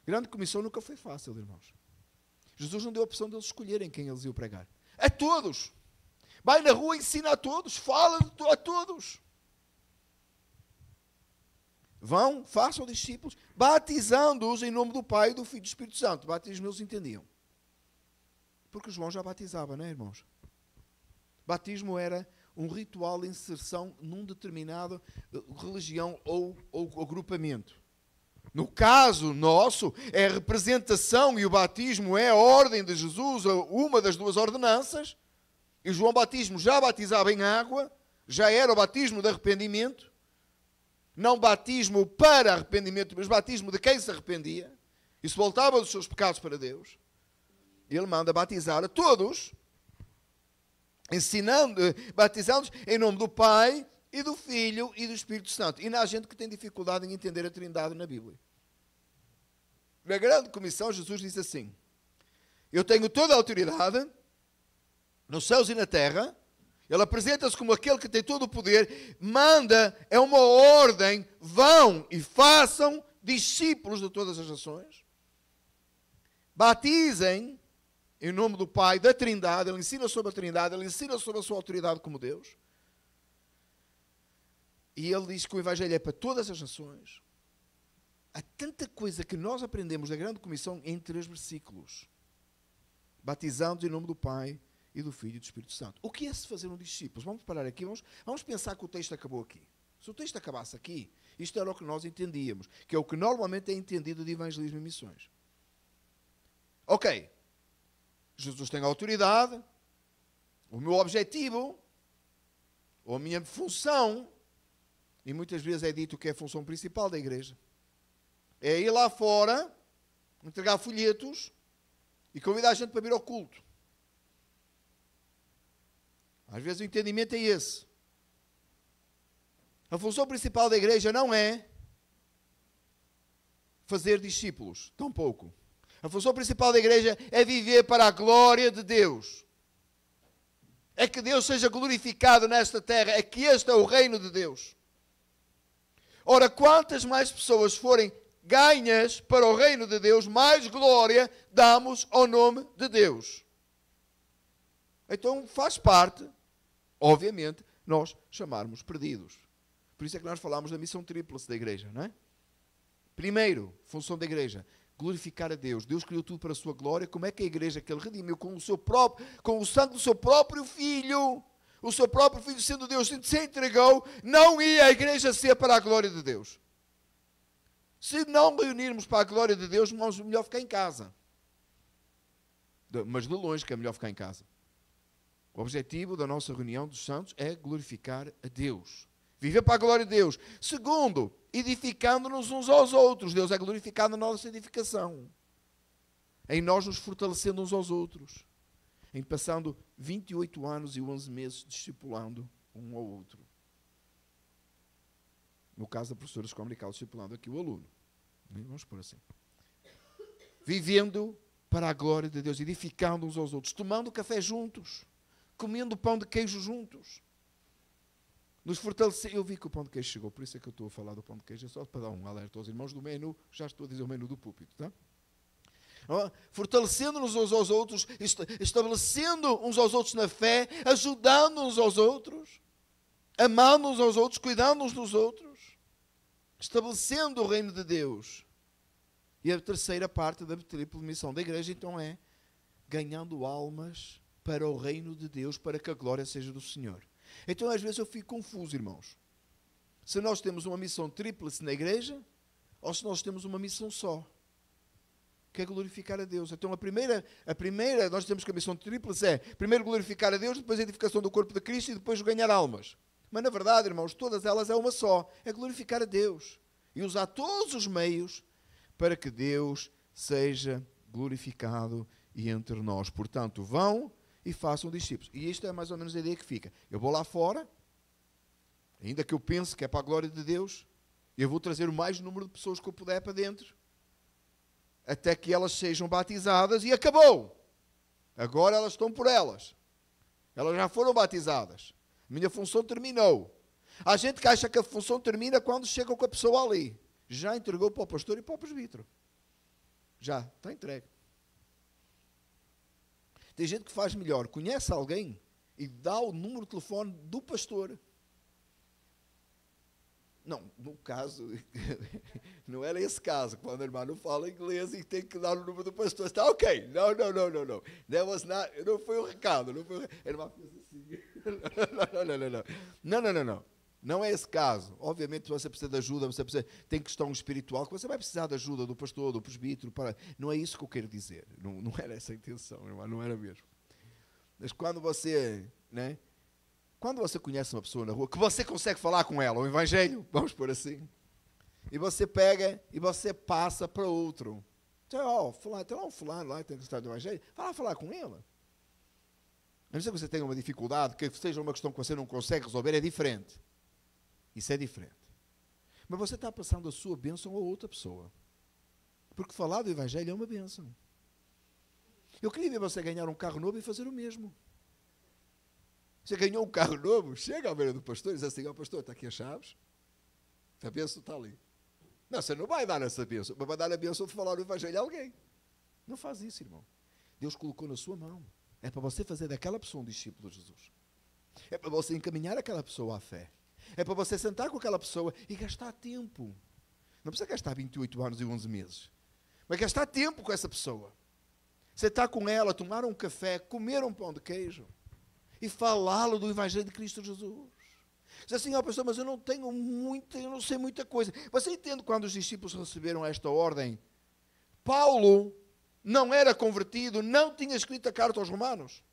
Grande comissão nunca foi fácil, irmãos. Jesus não deu a opção deles escolherem quem eles iam pregar. A todos. Vai na rua, ensina a todos, fala a todos. Vão, façam discípulos, batizando-os em nome do Pai, do Filho e do Espírito Santo. Batismo eles entendiam. Porque João já batizava, não é, irmãos? Batismo era um ritual de inserção num determinado religião ou agrupamento. No caso nosso, é a representação e o batismo é a ordem de Jesus, uma das duas ordenanças. E João Batismo já batizava em água, já era o batismo de arrependimento. Não batismo para arrependimento, mas batismo de quem se arrependia e se voltava dos seus pecados para Deus. Ele manda batizar a todos, batizando-os em nome do Pai e do Filho e do Espírito Santo. E não há gente que tem dificuldade em entender a Trindade na Bíblia. Na grande comissão, Jesus diz assim: eu tenho toda a autoridade nos céus e na terra. Ele apresenta-se como aquele que tem todo o poder, manda, é uma ordem, vão e façam discípulos de todas as nações. Batizem em nome do Pai, da Trindade. Ele ensina sobre a Trindade, ele ensina sobre a sua autoridade como Deus. E ele diz que o Evangelho é para todas as nações. Há tanta coisa que nós aprendemos da grande comissão em 3 versículos. Batizando em nome do Pai, e do Filho e do Espírito Santo. O que é se fazer um discípulo? Vamos parar aqui, vamos pensar que o texto acabou aqui. Se o texto acabasse aqui, isto era o que nós entendíamos, que é o que normalmente é entendido de evangelismo e missões. Ok, Jesus tem autoridade, o meu objetivo, ou a minha função, e muitas vezes é dito que é a função principal da igreja, é ir lá fora, entregar folhetos e convidar a gente para vir ao culto. Às vezes o entendimento é esse. A função principal da igreja não é fazer discípulos, tampouco. A função principal da igreja é viver para a glória de Deus. É que Deus seja glorificado nesta terra, é que este é o reino de Deus. Ora, quantas mais pessoas forem ganhas para o reino de Deus, mais glória damos ao nome de Deus. Então faz parte, obviamente, nós chamarmos perdidos. Por isso é que nós falamos da missão tríplice da igreja, não é? Primeiro, função da igreja, glorificar a Deus. Deus criou tudo para a sua glória. Como é que a igreja que ele redimiu com o sangue do seu próprio filho, o seu próprio filho sendo Deus, se entregou, não ia a igreja ser para a glória de Deus. Se não reunirmos para a glória de Deus, irmãos, melhor ficar em casa. Mas de longe que é melhor ficar em casa. O objetivo da nossa reunião dos santos é glorificar a Deus. Viver para a glória de Deus. Segundo, edificando-nos uns aos outros. Deus é glorificado na nossa edificação. Em nós nos fortalecendo uns aos outros. Em passando 28 anos e 11 meses discipulando um ao outro. No caso da professora escola dominical, discipulando aqui o aluno. Vamos por assim. Vivendo para a glória de Deus, edificando uns aos outros, tomando café juntos, comendo pão de queijo juntos. Nos fortalecer. Eu vi que o pão de queijo chegou, por isso é que eu estou a falar do pão de queijo, é só para dar um alerta aos irmãos do menu, já estou a dizer o menu do púlpito, tá? Fortalecendo-nos uns aos outros, estabelecendo uns aos outros na fé, ajudando uns aos outros, amando uns aos outros, cuidando uns dos outros, estabelecendo o reino de Deus. E a terceira parte da tripla missão da igreja, então, é ganhando almas para o reino de Deus, para que a glória seja do Senhor. Então, às vezes, eu fico confuso, irmãos. Se nós temos uma missão tríplice na igreja, ou se nós temos uma missão só, que é glorificar a Deus. Então, a primeira, nós temos que a missão tríplice é, primeiro glorificar a Deus, depois a edificação do corpo de Cristo e depois ganhar almas. Mas, na verdade, irmãos, todas elas é uma só, é glorificar a Deus. E usar todos os meios para que Deus seja glorificado e entre nós. Portanto, vão e façam discípulos. E isto é mais ou menos a ideia que fica. Eu vou lá fora, ainda que eu pense que é para a glória de Deus, eu vou trazer o mais número de pessoas que eu puder para dentro, até que elas sejam batizadas e acabou. Agora elas estão por elas. Elas já foram batizadas. Minha função terminou. Há gente que acha que a função termina quando chega com a pessoa ali. Já entregou para o pastor e para o presbítero. Já, está entregue. Tem gente que faz melhor. Conhece alguém e dá o número de telefone do pastor. Não, no caso, não era esse caso, quando a irmã não fala inglês e tem que dar o número do pastor. Está ok. Não. Não foi o recado. A irmã fez assim. Não. Não é esse caso. Obviamente você precisa de ajuda, tem questão espiritual, que você vai precisar de ajuda do pastor, do presbítero. Não é isso que eu quero dizer. Não era essa a intenção, irmão, não era mesmo. Mas quando você, né? Quando você conhece uma pessoa na rua, que você consegue falar com ela, o evangelho, vamos por assim, e você pega e você passa para outro. Então, fulano lá, tem que estar do evangelho, vai lá falar com ela. A não ser que você tenha uma dificuldade, que seja uma questão que você não consegue resolver, é diferente. Isso é diferente. Mas você está passando a sua bênção a outra pessoa. Porque falar do evangelho é uma bênção. Eu queria ver você ganhar um carro novo e fazer o mesmo. Você ganhou um carro novo, chega à beira do pastor e diz assim, pastor, está aqui as chaves, a bênção está ali. Não, você não vai dar essa bênção, mas vai dar a bênção de falar o evangelho a alguém. Não faz isso, irmão. Deus colocou na sua mão. É para você fazer daquela pessoa um discípulo de Jesus. É para você encaminhar aquela pessoa à fé. É para você sentar com aquela pessoa e gastar tempo. Não precisa gastar 28 anos e 11 meses. Mas gastar tempo com essa pessoa. Sentar com ela, tomar um café, comer um pão de queijo. E falá-lo do evangelho de Cristo Jesus. Diz assim, pastor, mas eu não sei muita coisa. Você entende quando os discípulos receberam esta ordem? Paulo não era convertido, não tinha escrito a carta aos romanos.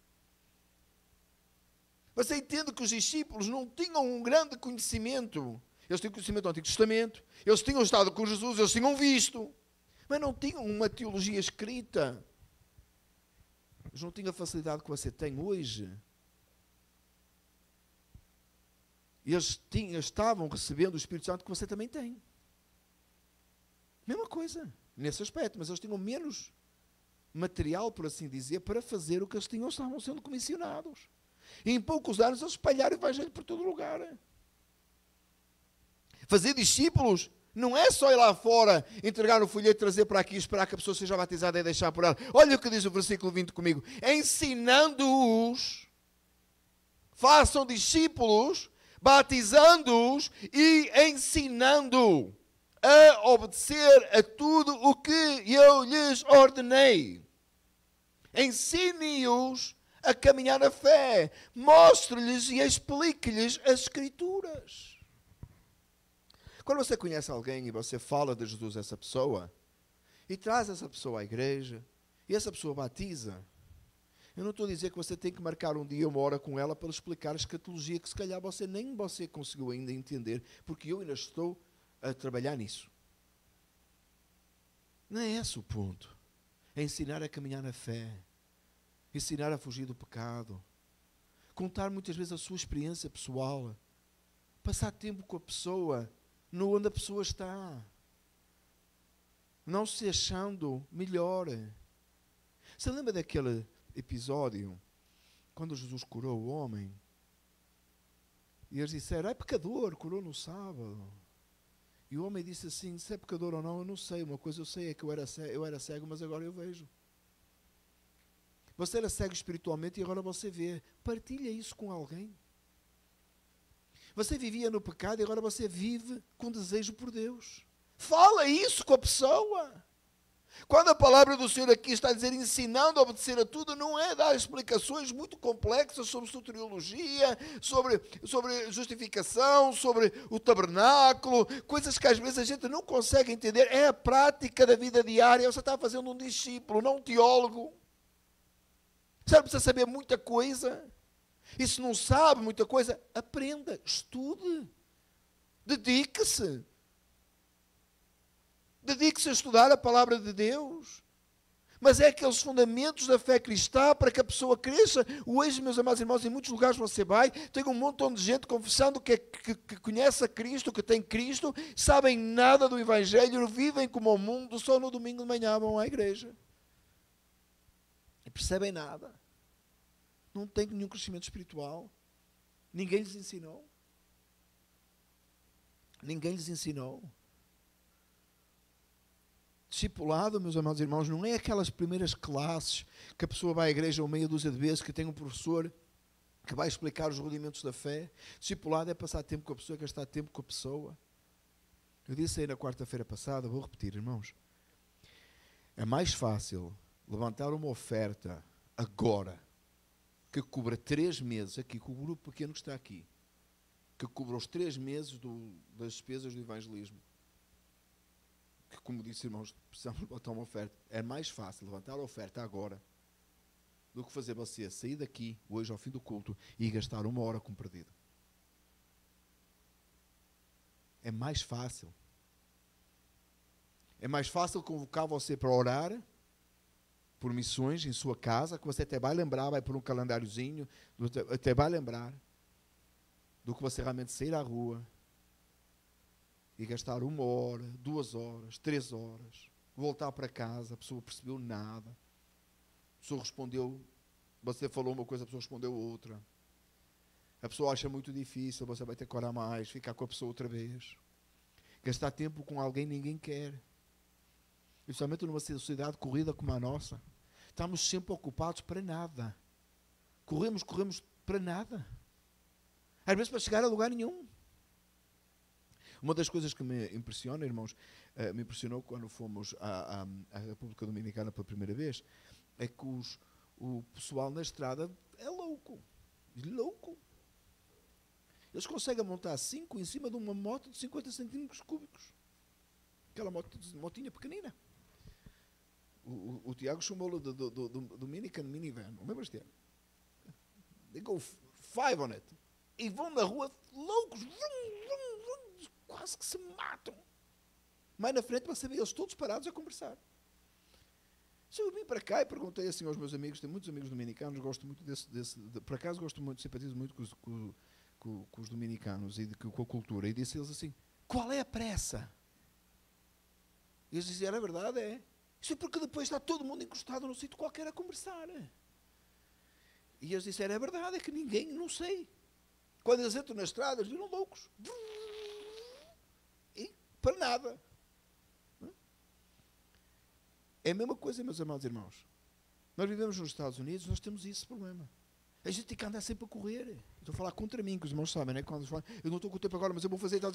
Você entende que os discípulos não tinham um grande conhecimento. Eles tinham conhecimento do Antigo Testamento, eles tinham estado com Jesus, eles tinham visto, mas não tinham uma teologia escrita. Eles não tinham a facilidade que você tem hoje. Eles estavam recebendo o Espírito Santo que você também tem. Mesma coisa, nesse aspecto, mas eles tinham menos material, por assim dizer, para fazer o que eles tinham, estavam sendo comissionados. E em poucos anos eles espalharam o evangelho por todo lugar. Fazer discípulos não é só ir lá fora, entregar o folheto, trazer para aqui, esperar que a pessoa seja batizada e deixar por ela. Olha o que diz o versículo 20 comigo. Ensinando-os, façam discípulos, batizando-os e ensinando a obedecer a tudo o que eu lhes ordenei. Ensine-os a caminhar na fé. Mostre-lhes e explique-lhes as Escrituras. Quando você conhece alguém e você fala de Jesus a essa pessoa, e traz essa pessoa à igreja, e essa pessoa batiza, Eu não estou a dizer que você tem que marcar um dia, uma hora com ela para explicar a escatologia que se calhar nem você conseguiu ainda entender, porque eu ainda estou a trabalhar nisso. Não é esse o ponto. É ensinar a caminhar na fé, ensinar a fugir do pecado, contar muitas vezes a sua experiência pessoal, passar tempo com a pessoa, no onde a pessoa está, não se achando melhor. Você lembra daquele episódio, quando Jesus curou o homem, e eles disseram, é pecador, curou no sábado. E o homem disse assim, se é pecador ou não, eu não sei. Uma coisa eu sei é que eu era cego, mas agora eu vejo. Você era cego espiritualmente e agora você vê. Partilha isso com alguém. Você vivia no pecado e agora você vive com desejo por Deus. Fala isso com a pessoa. Quando a palavra do Senhor aqui está a dizer ensinando a obedecer a tudo, não é dar explicações muito complexas sobre soteriologia, sobre justificação, sobre o tabernáculo, coisas que às vezes a gente não consegue entender. É a prática da vida diária. Você está fazendo um discípulo, não um teólogo. Você não precisa saber muita coisa. E se não sabe muita coisa, aprenda, estude, dedique-se. Dedique-se a estudar a palavra de Deus. Mas é aqueles fundamentos da fé cristã para que a pessoa cresça. Hoje, meus amados irmãos, em muitos lugares você vai, tem um montão de gente confessando que conhece a Cristo, que tem Cristo, sabem nada do Evangelho, vivem como o mundo, só no domingo de manhã vão à igreja. E percebem nada. Não têm nenhum crescimento espiritual. Ninguém lhes ensinou. Ninguém lhes ensinou. Discipulado, meus amados irmãos, não é aquelas primeiras classes que a pessoa vai à igreja uma meia dúzia de vezes, que tem um professor que vai explicar os rudimentos da fé. Discipulado é passar tempo com a pessoa, gastar tempo com a pessoa. Eu disse aí na quarta-feira passada, vou repetir, irmãos. É mais fácil levantar uma oferta agora, que cubra 3 meses, aqui com o grupo pequeno que está aqui, que cubra os 3 meses das despesas do evangelismo. Que, como disse, irmãos, precisamos levantar uma oferta. É mais fácil levantar a oferta agora do que fazer você sair daqui, hoje ao fim do culto, e gastar 1 hora com perdido. É mais fácil. É mais fácil convocar você para orar por missões em sua casa, que você até vai lembrar, vai por um calendáriozinho, até vai lembrar, do que você realmente sair à rua e gastar 1 hora, 2 horas, 3 horas, voltar para casa, a pessoa percebeu nada, a pessoa respondeu, você falou uma coisa, a pessoa respondeu outra, a pessoa acha muito difícil, você vai ter que orar mais, ficar com a pessoa outra vez, gastar tempo com alguém ninguém quer, principalmente numa sociedade corrida como a nossa, estamos sempre ocupados para nada, corremos para nada, às vezes para chegar a lugar nenhum. Uma das coisas que me impressiona, irmãos, me impressionou quando fomos à República Dominicana pela primeira vez, é que o pessoal na estrada é louco. Eles conseguem montar 5 em cima de uma moto de 50 centímetros cúbicos. Aquela motinha pequenina. O Tiago chamou-lo do Dominican Minivan. Lembras-te? They go 5 on it. E vão na rua loucos. Quase que se matam. Mais na frente você vê eles todos parados a conversar. Se eu vim para cá e perguntei assim aos meus amigos, tenho muitos amigos dominicanos, gosto muito por acaso gosto muito, simpatizo muito com os dominicanos e com a cultura, e disse-lhes assim, qual é a pressa? E eles diziam, a verdade é, isso é porque depois está todo mundo encostado num sítio qualquer a conversar. E eles disseram, é verdade, é que ninguém, não sei. Quando eles entram na estrada, eles viram loucos. E para nada. É a mesma coisa, meus amados irmãos. Nós vivemos nos Estados Unidos, nós temos esse problema. A gente tem que andar sempre a correr. Estou a falar contra mim, que os irmãos sabem, né? Quando eles falam, eu não estou com o tempo agora, mas eu vou fazer tal.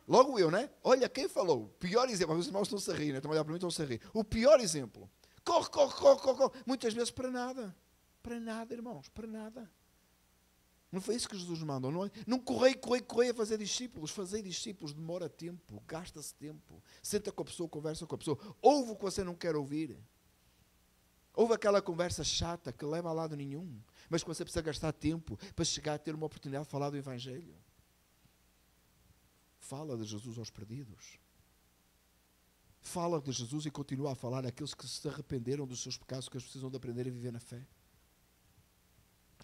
Logo eu, né? Olha, quem falou? O pior exemplo. Os irmãos estão-se a rir, né? Estão a olhar para mim, estão-se a rir. O pior exemplo. Corre. Muitas vezes para nada. Para nada, irmãos. Para nada. Não foi isso que Jesus nos mandou. Não correi a fazer discípulos. Fazer discípulos demora tempo, gasta-se tempo. Senta com a pessoa, conversa com a pessoa. Ouve o que você não quer ouvir. Houve aquela conversa chata que leva a lado nenhum, mas que você precisa gastar tempo para chegar a ter uma oportunidade de falar do Evangelho. Fala de Jesus aos perdidos. Fala de Jesus e continua a falar àqueles que se arrependeram dos seus pecados, que eles precisam de aprender a viver na fé.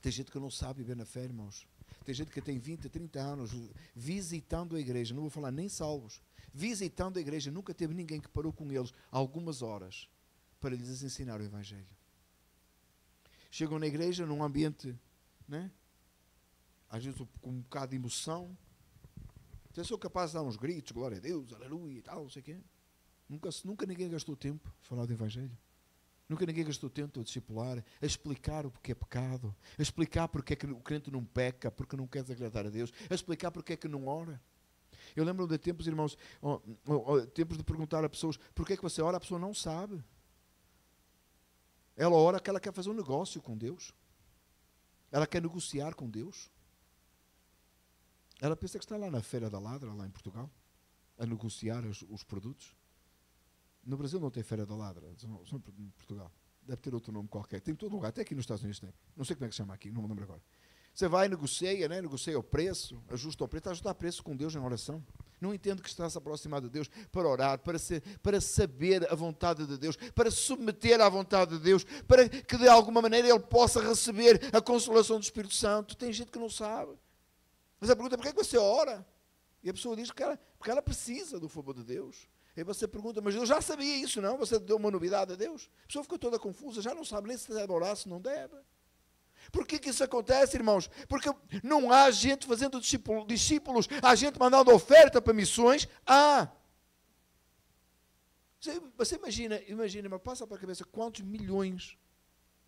Tem gente que não sabe viver na fé, irmãos. Tem gente que tem 20, 30 anos visitando a igreja, não vou falar nem salvos, visitando a igreja, nunca teve ninguém que parou com eles algumas horas para lhes ensinar o Evangelho. Chegam na igreja num ambiente, né? Às vezes com um bocado de emoção, até sou capaz de dar uns gritos, glória a Deus, aleluia e tal, não sei o quê. Nunca ninguém gastou tempo a falar do Evangelho. Nunca ninguém gastou tempo a discipular, a explicar o que é pecado, a explicar porque é que o crente não peca, porque não quer desagradar a Deus, a explicar porque é que não ora. Eu lembro de tempos, irmãos, tempos de perguntar a pessoas, porque é que você ora? A pessoa não sabe. Ela ora que ela quer fazer um negócio com Deus. Ela quer negociar com Deus. Ela pensa que está lá na Feira da Ladra, lá em Portugal, a negociar os produtos. No Brasil não tem Feira da Ladra, só em Portugal. Deve ter outro nome qualquer. Tem em todo lugar, até aqui nos Estados Unidos tem. Não sei como é que se chama aqui, não me lembro agora. Você vai, negocia, né? Negocia o preço, ajusta o preço, está a ajustar preço com Deus em oração. Não entende que está a se aproximar de Deus para orar, para saber a vontade de Deus, para submeter à vontade de Deus, para que de alguma maneira ele possa receber a consolação do Espírito Santo. Tem gente que não sabe. Mas a pergunta é, por que é que você ora? E a pessoa diz que porque ela precisa do favor de Deus. Aí você pergunta, mas eu já sabia isso, não? Você deu uma novidade a Deus? A pessoa ficou toda confusa, já não sabe nem se deve orar, se não deve. Por que isso acontece, irmãos? Porque não há gente fazendo discípulos, há gente mandando oferta para missões. Você imagina, mas passa para a cabeça quantos bilhões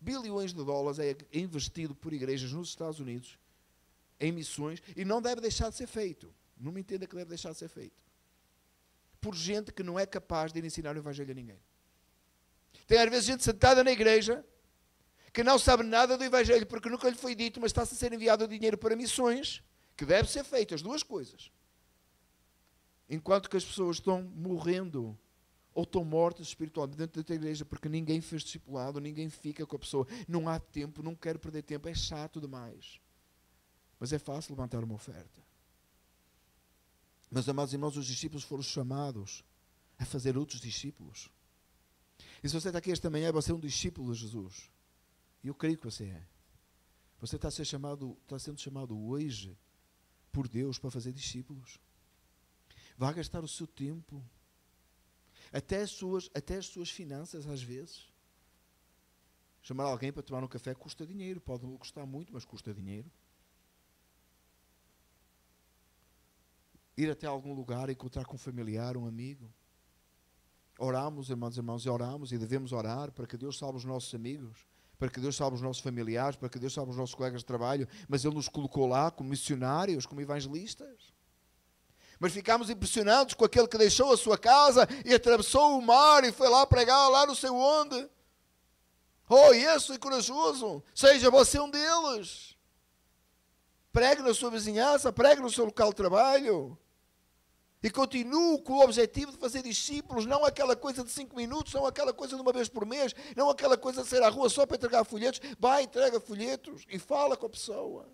de dólares é investido por igrejas nos Estados Unidos em missões e não deve deixar de ser feito. Não me entenda que deve deixar de ser feito. Por gente que não é capaz de ensinar o Evangelho a ninguém. Tem às vezes gente sentada na igreja que não sabe nada do Evangelho porque nunca lhe foi dito, mas está-se a ser enviado dinheiro para missões, que deve ser feito, as duas coisas. Enquanto que as pessoas estão morrendo ou estão mortas espiritualmente dentro da igreja porque ninguém fez discipulado, ninguém fica com a pessoa, não há tempo, não quero perder tempo, é chato demais. Mas é fácil levantar uma oferta. Mas, amados irmãos, os discípulos foram chamados a fazer outros discípulos. E se você está aqui esta manhã, você é um discípulo de Jesus. E eu creio que você é. Você está sendo chamado hoje por Deus para fazer discípulos. Vá gastar o seu tempo. Até as suas finanças, às vezes. Chamar alguém para tomar um café custa dinheiro. Pode não custar muito, mas custa dinheiro. Ir até algum lugar, encontrar com um familiar, um amigo. Oramos, irmãos, e oramos, e devemos orar para que Deus salve os nossos amigos, para que Deus salve os nossos familiares, para que Deus salve os nossos colegas de trabalho, mas Ele nos colocou lá como missionários, como evangelistas. Mas ficámos impressionados com aquele que deixou a sua casa e atravessou o mar e foi lá pregar lá não sei onde. Oh, isso é corajoso, seja você um deles. Pregue na sua vizinhança, pregue no seu local de trabalho. E continuo com o objetivo de fazer discípulos, não aquela coisa de 5 minutos, não aquela coisa de uma vez por mês, não aquela coisa de sair à rua só para entregar folhetos. Vai, entrega folhetos e fala com a pessoa.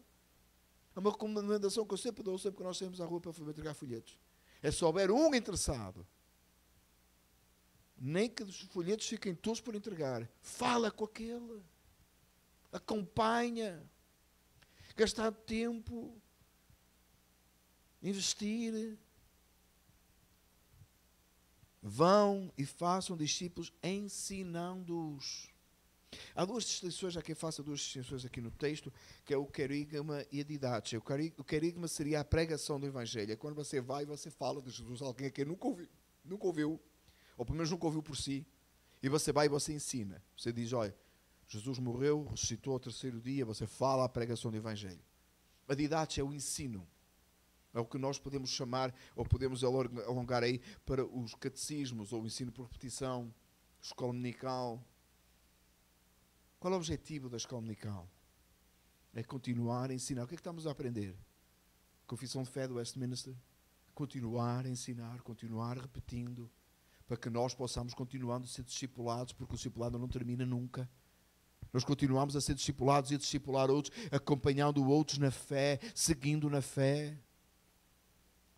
É uma recomendação que eu sempre dou, sempre que nós saímos à rua para entregar folhetos. É se houver um interessado, nem que os folhetos fiquem todos por entregar, fala com aquele. Acompanha. Gastar tempo. Investir. Vão e façam discípulos ensinando-os. Há duas distinções, há quem faça duas distinções aqui no texto, que é o querigma e a didática. O querigma seria a pregação do Evangelho. É quando você vai e você fala de Jesus, alguém que nunca ouviu, ou pelo menos nunca ouviu por si, e você vai e você ensina. Você diz, olha, Jesus morreu, ressuscitou ao terceiro dia, você fala a pregação do Evangelho. A didática é o ensino. É o que nós podemos chamar, ou podemos alongar aí, para os catecismos, ou o ensino por repetição, escola dominical. Qual é o objetivo da escola dominical? É continuar a ensinar. O que é que estamos a aprender? Confissão de Fé do Westminster. Continuar a ensinar, continuar repetindo, para que nós possamos continuando a ser discipulados, porque o discipulado não termina nunca. Nós continuamos a ser discipulados e a discipular outros, acompanhando outros na fé, seguindo na fé.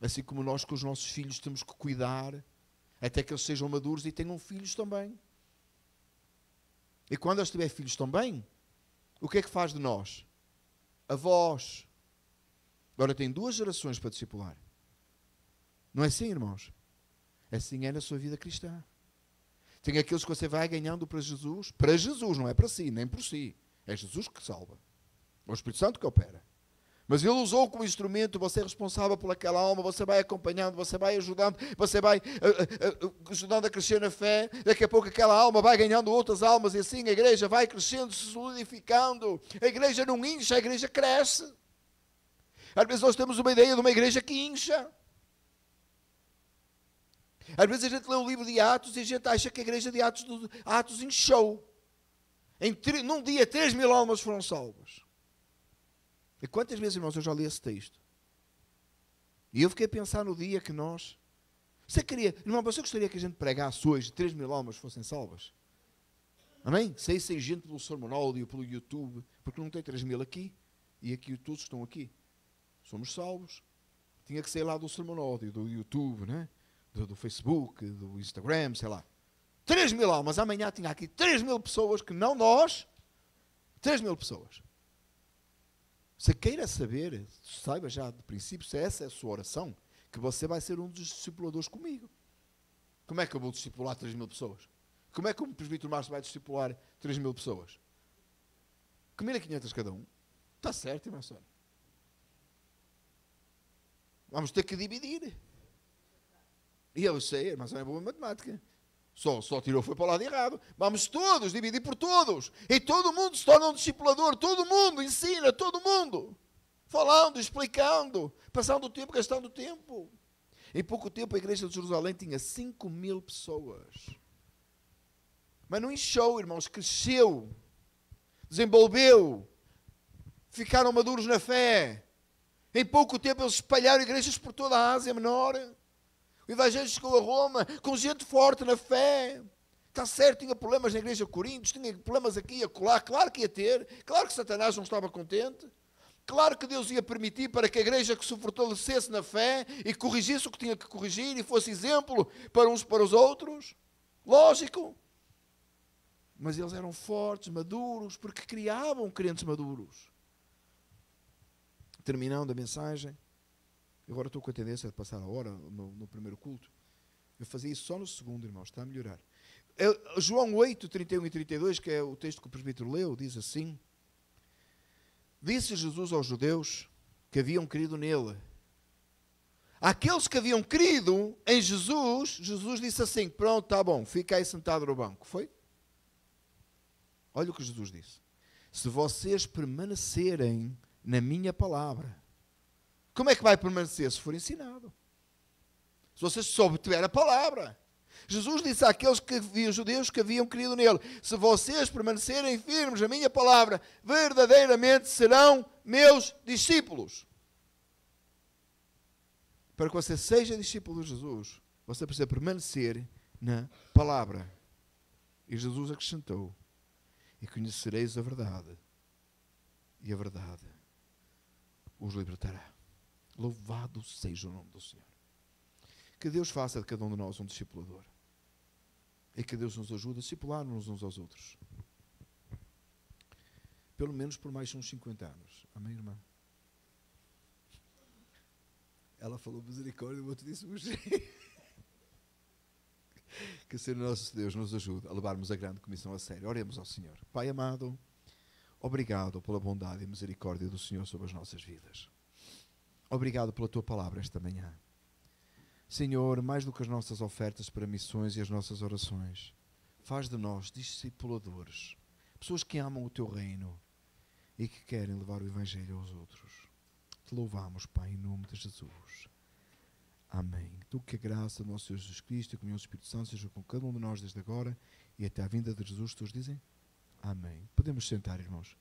Assim como nós com os nossos filhos temos que cuidar, até que eles sejam maduros e tenham filhos também. E quando eles tiverem filhos também, o que é que faz de nós? Avós. Agora tem 2 gerações para discipular. Não é assim, irmãos? Assim é na sua vida cristã. Tem aqueles que você vai ganhando para Jesus, não é para si, nem por si. É Jesus que salva. É o Espírito Santo que opera. Mas Ele usou como instrumento, você é responsável por aquela alma, você vai acompanhando, você vai ajudando, você vai ajudando a crescer na fé. Daqui a pouco aquela alma vai ganhando outras almas e assim a igreja vai crescendo, se solidificando. A igreja não incha, a igreja cresce. Às vezes nós temos uma ideia de uma igreja que incha. Às vezes a gente lê o livro de Atos e a gente acha que a igreja de Atos inchou. Num dia 3.000 almas foram salvas. E quantas vezes, irmãos, eu já li esse texto? E eu fiquei a pensar no dia que nós... Irmão, você gostaria que a gente pregasse hoje 3.000 almas fossem salvas? Amém? Sem gente pelo sermonódio, pelo YouTube, porque não tem 3.000 aqui, e aqui todos estão aqui. Somos salvos. Tinha que sair lá do sermonódio, do YouTube, né? Do Facebook, do Instagram, sei lá. 3.000 almas. Amanhã tinha aqui 3.000 pessoas que não nós. 3.000 pessoas. Você queira saber, saiba já de princípio, se essa é a sua oração, que você vai ser um dos discipuladores comigo. Como é que eu vou discipular 3.000 pessoas? Como é que o presbítero Márcio vai discipular 3.000 pessoas? Com 1.500 cada um. Está certo, irmã Sônia. Vamos ter que dividir. E eu sei, mas não é boa matemática. Só tirou, foi para o lado errado. Vamos todos dividir por todos. E todo mundo se torna um discipulador. Todo mundo ensina, todo mundo. Falando, explicando, passando o tempo, gastando tempo. Em pouco tempo a igreja de Jerusalém tinha 5.000 pessoas. Mas não inchou, irmãos, cresceu. Desenvolveu. Ficaram maduros na fé. Em pouco tempo eles espalharam igrejas por toda a Ásia Menor. O Evangelho chegou a Roma com gente forte na fé. Está certo, tinha problemas na igreja de Coríntios, tinha problemas aqui e acolá. Claro que ia ter. Claro que Satanás não estava contente. Claro que Deus ia permitir para que a igreja que se fortalecesse na fé e corrigisse o que tinha que corrigir e fosse exemplo para uns para os outros. Lógico. Mas eles eram fortes, maduros, porque criavam crentes maduros. Terminando a mensagem. Agora estou com a tendência de passar a hora no primeiro culto. Eu fazia isso só no segundo, irmãos, está a melhorar. João 8, 31 e 32, que é o texto que o presbítero leu, diz assim: Disse Jesus aos judeus que haviam crido nele. Aqueles que haviam crido em Jesus, Jesus disse assim: pronto, está bom, fica aí sentado no banco. Foi? Olha o que Jesus disse: se vocês permanecerem na minha palavra. Como é que vai permanecer? Se for ensinado. Se vocês só obtiver a palavra. Jesus disse àqueles judeus que haviam crido nele: se vocês permanecerem firmes na minha palavra, verdadeiramente serão meus discípulos. Para que você seja discípulo de Jesus, você precisa permanecer na palavra. E Jesus acrescentou: e conhecereis a verdade, e a verdade os libertará. Louvado seja o nome do Senhor. Que Deus faça de cada um de nós um discipulador. E que Deus nos ajude a discipular-nos uns aos outros. Pelo menos por mais uns 50 anos. Amém, irmã? Ela falou misericórdia, o outro disse que o Senhor nosso Deus nos ajude a levarmos a grande comissão a sério. Oremos ao Senhor. Pai amado, obrigado pela bondade e misericórdia do Senhor sobre as nossas vidas. Obrigado pela tua palavra esta manhã. Senhor, mais do que as nossas ofertas para missões e as nossas orações, faz de nós discipuladores, pessoas que amam o teu reino e que querem levar o Evangelho aos outros. Te louvamos, Pai, em nome de Jesus. Amém. Tu que a graça do nosso Senhor Jesus Cristo e a comunhão do Espírito Santo seja com cada um de nós desde agora e até a vinda de Jesus, todos dizem? Amém. Podemos sentar, irmãos.